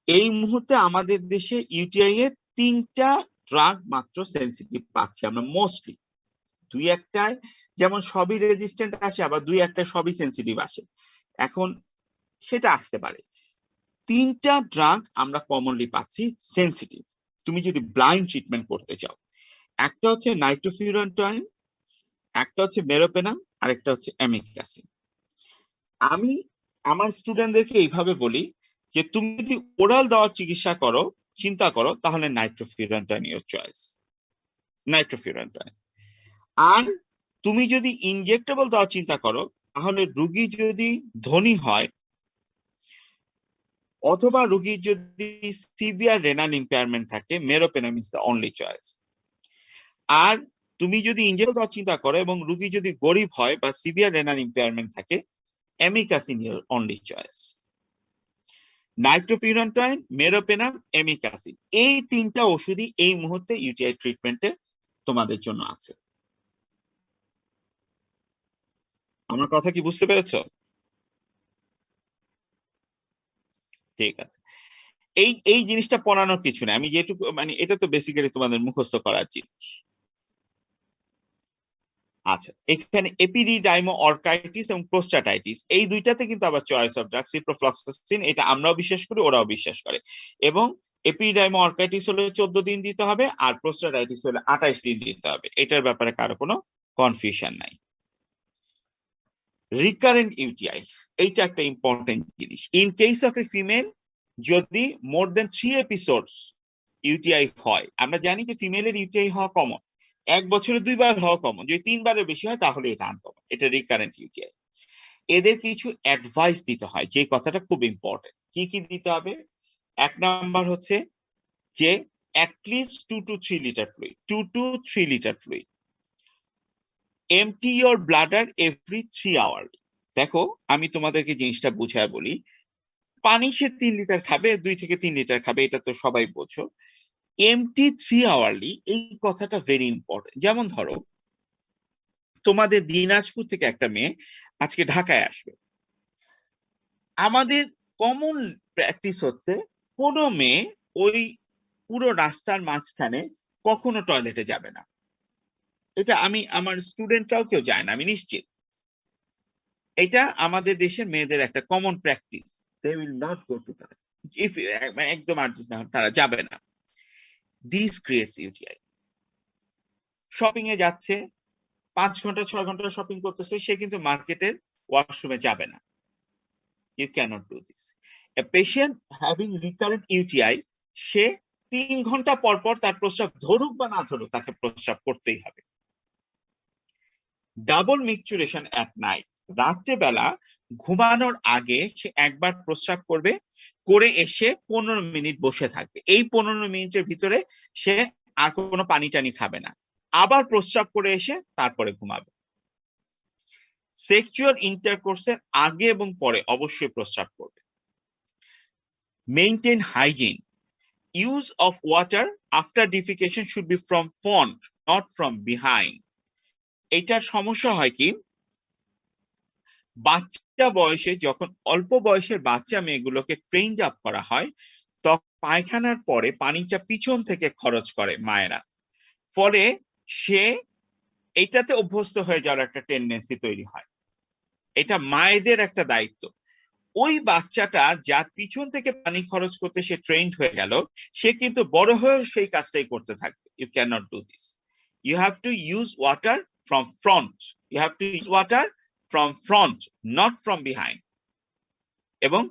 এই মুহূর্তে আমাদের দেশে ইউটিআই এর 3টা ড্রাগ মাত্র সেন্সিটিভ পাচ্ছি আমরা মোস্টলি। 2-1টায় যেমন সবই রেজিস্ট্যান্ট আসে, আবার 2-1টায় সবই সেন্সিটিভ আসে। এখন সেটা আসতে পারে। 3টা ড্রাগ আমরা কমনলি পাচ্ছি সেন্সিটিভ, তুমি যদি ব্লাইন্ড ট্রিটমেন্ট করতে চাও। একটা হচ্ছে নাইট্রোফিউরান্টয়েন, একটা হচ্ছে মেরোপেনাম, আর একটা হচ্ছে অ্যামিকাসিন। আমি আমার স্টুডেন্টদেরকে এইভাবে বলি যে তুমি যদি ওরাল দেওয়ার চিকিৎসা করো, চিন্তা করো, তাহলে নাইট্রোফিউরান্টয়েন ইওর চয়েস, নাইট্রোফিউরান্টয়েন। আর তুমি যদি ইনজেক্টেবল দেওয়ার চিন্তা করো, তাহলে রোগী যদি ধনী হয় অথবা রোগীর যদি সিভিয়ার রেনাল ইম্পেয়ারমেন্ট থাকে, মেরোপেনাম ইজ দ্য অনলি চয়েস। আর তুমি যদি ইনজেক্টেবল দেওয়ার চিন্তা করো এবং রোগী যদি গরিব হয় বা সিভিয়ার রেনাল ইম্পেয়ারমেন্ট থাকে, amikacin your only choice. Nitrofurantoin, meropenem, amikacin, এই 3টা ওষুধই এই মুহূর্তে ইউটিআই ট্রিটমেন্টে তোমাদের জন্য আছে। আমার কথা কি বুঝতে পেরেছো? ঠিক আছে, এই জিনিসটা পড়ানোর কিছু না, আমি যেটুকু মানে এটা তো বেসিক্যালি তোমাদের মুখস্থ করার জিনিস। আচ্ছা, এখানে এপিডিডাইমো অর্কাইটিস এবং প্রোস্টাটাইটিস, এই দুইটাতে কিন্তু আবার চয়েস অফ ড্রাগ সিপ্রোফ্লক্সাসিন, এটা আমরাও বিশ্বাস করি, ওরাও বিশ্বাস করে। এবং এপিডিডাইমো অর্কাইটিস হলে 14 দিন দিতে হবে, আর প্রোস্টাটাইটিস হলে 28 দিন দিতে হবে। এটার ব্যাপারে কারো কোনো কনফিউশন নাই। রিকারেন্ট ইউটিআই, এইটা একটা ইম্পর্টেন্ট জিনিস। In case of a female, যদি মোর দেন 3 এপিসোডস ইউটিআই হয়, আমরা জানি যে ফিমেলের ইউটিআই হওয়া কমন, 1 বছরে 2 বার হওয়া কমন, যদি 3 বারের বেশি হয় তাহলে এটা আনকমন, এটা রিকারেন্ট ইউটিআই। এদের কিছু অ্যাডভাইস দিতে হয়, যে কথাটা খুব ইম্পর্টেন্ট। কি কি দিতে হবে? 1 নাম্বার হচ্ছে যে at least 2 to 3 litre fluid, 2 to 3 litre fluid. empty your bladder every 3 hours। দেখো আমি তোমাদেরকে জিনিসটা বুঝায় বলি, পানি সে 3 লিটার খাবে, 2 থেকে 3 লিটার খাবে, এটা তো সবাই বোঝো। empty 3 hourly, এই কথাটা ভেরি ইম্পর্টেন্ট। যেমন ধরো তোমাদের দিনাজপুর থেকে একটা মেয়ে আজকে ঢাকায় আসবে, আমাদের কমন প্র্যাকটিস হচ্ছে কোনো মেয়ে ওই পুরো রাস্তার মাঝখানে কখনো টয়লেটে যাবে না। এটা আমি আমার স্টুডেন্টরাও কেউ যায় না, আমি নিশ্চিত। এটা আমাদের দেশের মেয়েদের একটা common practice, they will not go to toilet, if একদম আর্জেন্ট না তারা যাবে না। This creates UTI. শপিং এ যাচ্ছে, 5 ঘন্টা 6 ঘন্টা শপিং করতেছে, সে কিন্তু মার্কেটের ওয়াশরুমে যাবে না। You cannot do this. A patient having recurrent UTI, সে 3 ঘন্টা পর পর তার প্রস্রাব ধরুক বা না ধরুক, তাকে প্রস্রাব করতেই হবে। ডাবল মিকচুরেশন অ্যাট নাইট, রাত্রেবেলা ঘুমানোর আগে সে একবার প্রস্রাব করবে, করে এসে 15 মিনিট বসে থাকবে। এই 15 মিনিটের ভিতরে সে আর কোনো পানি টানি খাবে না, আবার প্রস্রাব করে এসে তারপরে ঘুমাবে। সেক্সুয়াল ইন্টারকোর্সের আগে এবং পরে অবশ্যই প্রস্রাব করবে। Maintain hygiene, use of water after defecation should be from front, not from behind. এটার সমস্যা হয় কি, বাচ্চা বয়সে যখন অল্প বয়সের বাচ্চা মেয়েগুলোকে ট্রেইনড আপ করা হয়, তখন পায়খানার পরে পানিটা পিছন থেকে খরচ করে মায়েরা, ফলে সে এটাতে অভ্যস্ত হয়ে যাওয়ার একটা টেন্ডেন্সি তৈরি হয়। এটা মায়েদের একটা দায়িত্ব। ওই বাচ্চাটা যার পিছন থেকে পানি খরচ করতে সে ট্রেইনড হয়ে গেল, সে কিন্তু বড় হয়ে সেই কাজটাই করতে থাকবে। You can not do this. You have to use water from front, you have to use water from front, not from behind. এবং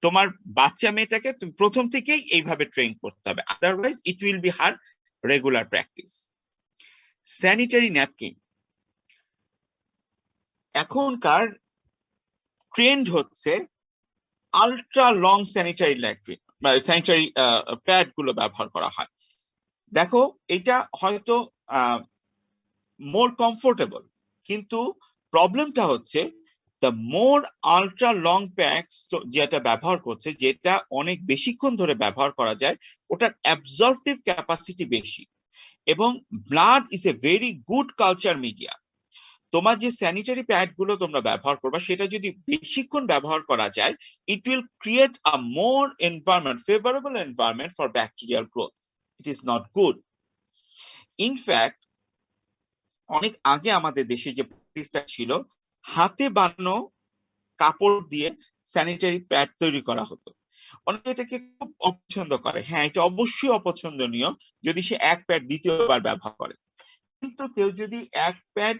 তোমার বাচ্চা মেয়েটাকে তুমি প্রথম থেকেই এইভাবে ট্রেন করতে হবে, otherwise it will be her regular practice. Sanitary napkin, এখনকার ট্রেন্ড হচ্ছে আলট্রা লং স্যানিটারি ন্যাপকিন বা স্যানিটারি প্যাড গুলো ব্যবহার করা হয়। দেখো এটা হয়তো মোর কমফোর্টেবল, কিন্তু প্রবলেমটা হচ্ছে the more ultra long packs যেটা ব্যবহার করছে, যেটা অনেক বেশিক্ষণ ধরে ব্যবহার করা যায়, ওটার অ্যাবজর্পটিভ ক্যাপাসিটি বেশি, এবং blood is a very good culture media. তোমার যে স্যানিটারি প্যাড গুলো তোমরা ব্যবহার করবা, সেটা যদি বেশিক্ষণ ব্যবহার করা যায়, it will create a more environment, favourable environment for bacterial growth. It is not good. In fact অনেক আগে আমাদের দেশে যে প্র্যাকটিসটা ছিল, হাতে বানানো কাপড় দিয়ে স্যানিটারি প্যাড তৈরি করা হতো। অনেকে এটাকে খুব অপছন্দ করে, হ্যাঁ এটা অবশ্যই অপছন্দনীয় যদি সে এক প্যাড দ্বিতীয়বার ব্যবহার করে, কিন্তু কেউ যদি এক প্যাড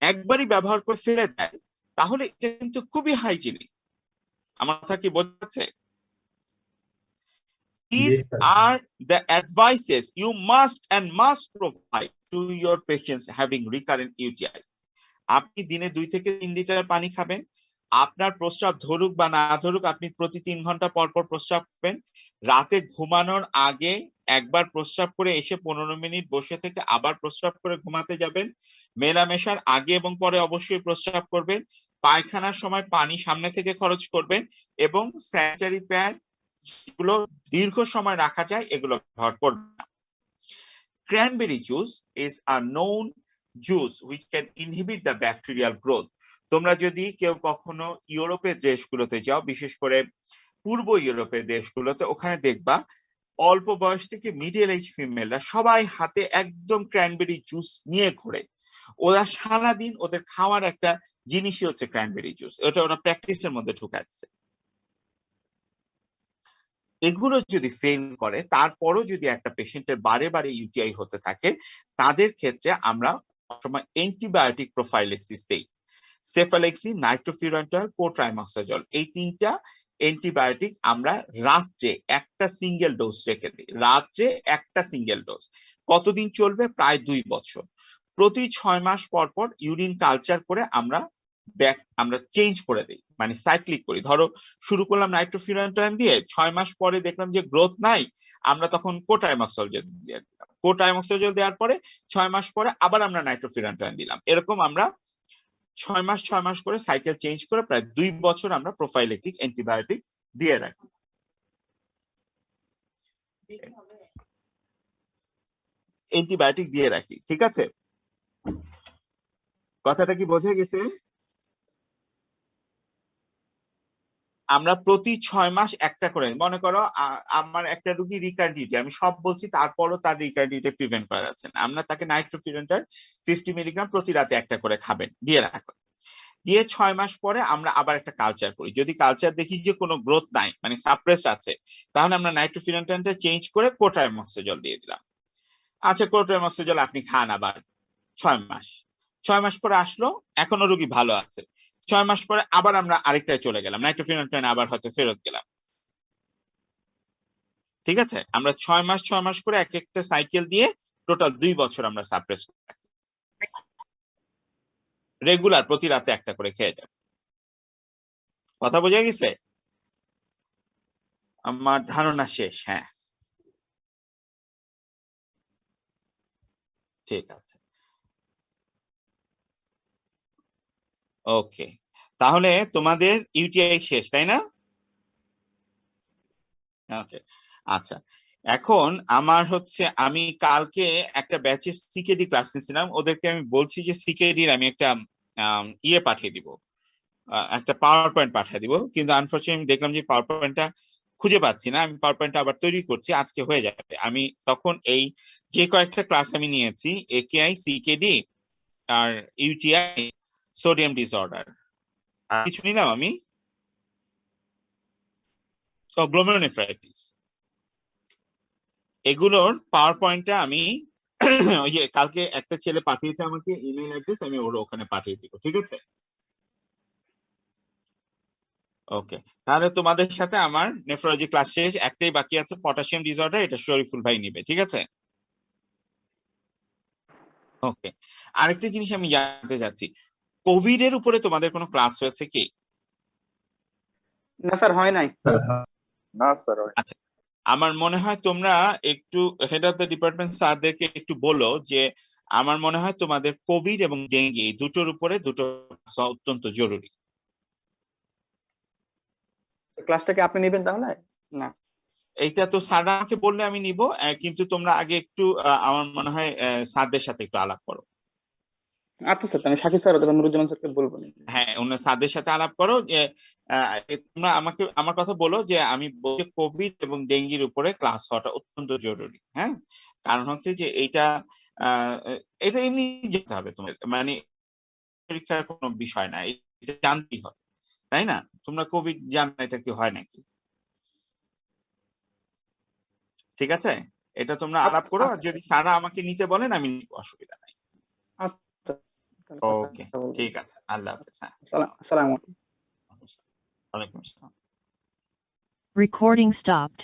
একবারই ব্যবহার করে ফেলে দেয়, তাহলে এটা কিন্তু খুবই হাইজিনিক। আমার কথা কি বোঝা যাচ্ছে? These are the advices you must provide to your patients having recurrent UTI. আপনি দিনে 2 থেকে 3 লিটার পানি খাবেন। আপনার প্রস্রাব ধরুক বা না ধরুক, আপনি প্রতি 3 ঘন্টা পর পর প্রস্রাব করবেন। রাতে ঘুমানোর আগে একবার প্রস্রাব করে এসে 15 মিনিট বসে থেকে আবার প্রস্রাব করে ঘুমাতে যাবেন। মেলামেশার আগে এবং পরে অবশ্যই প্রস্রাব করবেন। পায়খানার সময় পানি সামনে থেকে খরচ করবেন, এবং স্যানিটারি প্যাড গুলো দীর্ঘ সময় রাখা যায় এগুলো ব্যবহার করবেন না। Cranberry juice is a known juice which can inhibit the bacterial growth. তোমরা যদি কেউ কখনো ইউরোপের দেশগুলোতে যাও, বিশেষ করে পূর্ব ইউরোপের দেশগুলোতে, ওখানে দেখবা অল্প বয়স থেকে মিডল এজ ফিমেলরা সবাই হাতে একদম ক্র্যানবেরি জুস নিয়ে ঘোরে। ওরা সারাদিন ওদের খাওয়ার একটা জিনিসই হচ্ছে ক্র্যানবেরি জুস, ওটা ওরা প্র্যাকটিসের মধ্যে ঢুকাচ্ছে। এগুলো যদি ফেল করে, তারপরও যদি একটা পেশেন্টের বারে বারে ইউটিআই হতে থাকে, তাদের ক্ষেত্রে আমরা সময় অ্যান্টিবায়োটিক প্রোফাইলেক্সিস দেই। সেফালেক্সিন, নাইট্রোফিউরান্টয়েল, কোট্রাইমক্সাজল, এই 3টা অ্যান্টিবায়োটিক আমরা রাত্রে একটা সিঙ্গেল ডোজ রেখে দিই। রাত্রে একটা সিঙ্গেল ডোজ কতদিন চলবে? প্রায় 2 বছর। প্রতি 6 মাস পর পর ইউরিন কালচার করে আমরা চেঞ্জ করে দিই, মানে সাইক্লিক করি। ধরো শুরু করলাম নাইট্রোফিউরান্টয়েল দিয়ে, 6 মাস পরে দেখলাম যে গ্রোথ নাই, আমরা তখন কোট্রাইমক্সাজল দিয়ে দিলাম। কোট্রাইমক্সাজল দেওয়ার পরে 6 মাস পরে আবার আমরা নাইট্রোফিউরান্টয়েল দিলাম। এরকম আমরা 6 মাস করে সাইকেল চেঞ্জ করে প্রায় 2 বছর আমরা প্রোফাইলেটিক অ্যান্টিবায়োটিক দিয়ে রাখি। অ্যান্টিবায়োটিক দিয়ে রাখি, ঠিক আছে? কথাটা কি বোঝা গেছে? আমরা প্রতি 6 মাস একটা করে, মনে করো আমার একটা রোগী রিকার্ডিটি, আমি সব বলছি তারপরও তার রিকার্ডিটি প্রিভেন্ট করা যাচ্ছে না, আমরা তাকে নাইট্রোফিউরান্টয়েল 50 মিলিগ্রাম প্রতি রাতে একটা করে খাবেন, দিয়ে রাখো। দিয়ে 6 মাস পরে আমরা আবার একটা কালচার করি। যদি কালচার দেখি যে কোনো গ্রোথ নাই, মানে সাপ্রেস আছে, তাহলে আমরা নাইট্রোফিউরান্টয়েলটা চেঞ্জ করে কোট্রাইমক্সাজল দিয়ে দিলাম। আচ্ছা, কোট্রাইমক্সাজল আপনি খান আবার 6 মাস। 6 মাস পরে আসলো, এখনো রোগী ভালো আছে। 6 মাস পরে আবার আমরা আরেকটায় চলে গেলাম, নাইট্রোফিউরান্টয়েল আবার হয়তো ফেরত গেলাম। ঠিক আছে, আমরা 6 মাস করে এক একটা সাইকেল দিয়ে টোটাল 2 বছর আমরা সাপ্রেস করি। রেগুলার প্রতি রাতে একটা করে খেয়ে যাবে। কথা বোঝা গেছে? আমার ধারণা শেষ। হ্যাঁ, ঠিক আছে, ওকে। তাহলে তোমাদের ইউটিআই শেষ, তাই না? ওকে, আচ্ছা। এখন আমার হচ্ছে, আমি কালকে একটা ব্যাচের সিকেডি ক্লাস নিয়েছিলাম, ওদেরকে আমি বলছি যে সিকেডির আমি একটা ইয়ে পাঠিয়ে দিব, একটা পাওয়ার পয়েন্ট পাঠিয়ে দিব, কিন্তু আনফরচুনেটলি আমি দেখলাম যে পাওয়ার পয়েন্টটা খুঁজে পাচ্ছি না। আমি পাওয়ার পয়েন্টটা আবার তৈরি করছি, আজকে হয়ে যাবে। আমি তখন এই যে কয়েকটা ক্লাস আমি নিয়েছি, একেআই, সিকেডি আর ইউটিআই, সোডিয়াম ডিসঅর্ডার, আর কিছু নিলাম আমি, গ্লোমেরুলোনেফ্রাইটিস, এগুলোর পাওয়ার পয়েন্টটা আমি ওই যে কালকে একটা ছেলে পাঠিয়েছে আমাকে ইমেল অ্যাড্রেস, আমি ওর ওখানে পাঠিয়ে দিব, ঠিক আছে? ওকে, তাহলে তোমাদের সাথে আমার নেফ্রোলজি ক্লাস শেষ, একটাই বাকি আছে পটাশিয়াম ডিসঅর্ডার, এটা শরীফুল ভাই নিবে, ঠিক আছে? ওকে, আরেকটা জিনিস আমি জানতে চাচ্ছি, কোভিড এর উপরে তোমাদের কোনো ক্লাস হয়েছে কি? না স্যার, হয় নাই। না স্যার। আচ্ছা, আমার মনে হয় তোমরা একটু হেড অফ দ্য ডিপার্টমেন্ট স্যারদেরকে একটু বলো যে আমার মনে হয় তোমাদের কোভিড এবং ডেঙ্গি এই দুটোর উপরে দুটো class হওয়া অত্যন্ত জরুরি। ক্লাসটাকে আপনি নেবেন তাহলে? না, এইটা তো স্যার আমাকে বললে আমি নিব, কিন্তু তোমরা আগে একটু আমার মনে হয় স্যারদের সাথে একটু আলাপ করো। আচ্ছা স্যার, আমি শাকিব স্যার অথবা নুরুজ্জামান স্যারকে বলবো না। হ্যাঁ, অন্য স্যারদের সাথে আলাপ করো যে তোমরা আমাকে আমার কথা বলো যে আমি কোভিড এবং ডেঙ্গির উপরে ক্লাস হওয়াটা অত্যন্ত জরুরি। হ্যাঁ, কারণ হচ্ছে যে এইটা এটা এমনি যেতে হবে তোমার, মানে পরীক্ষার কোনো বিষয় না, এটা জানতেই হবে, তাই না? তোমরা কোভিড জানো না এটা কি হয় নাকি? ঠিক আছে, এটা তোমরা আলাপ করো, আর যদি স্যাররা আমাকে নিতে বলেন আমি নিব, অসুবিধা নাই। আচ্ছা, ওকে, ঠিক আছে, আল্লাহ হাফেজ। হ্যাঁ, আসসালামু আলাইকুম। ওয়ালাইকুম আসসালাম। Recording stopped.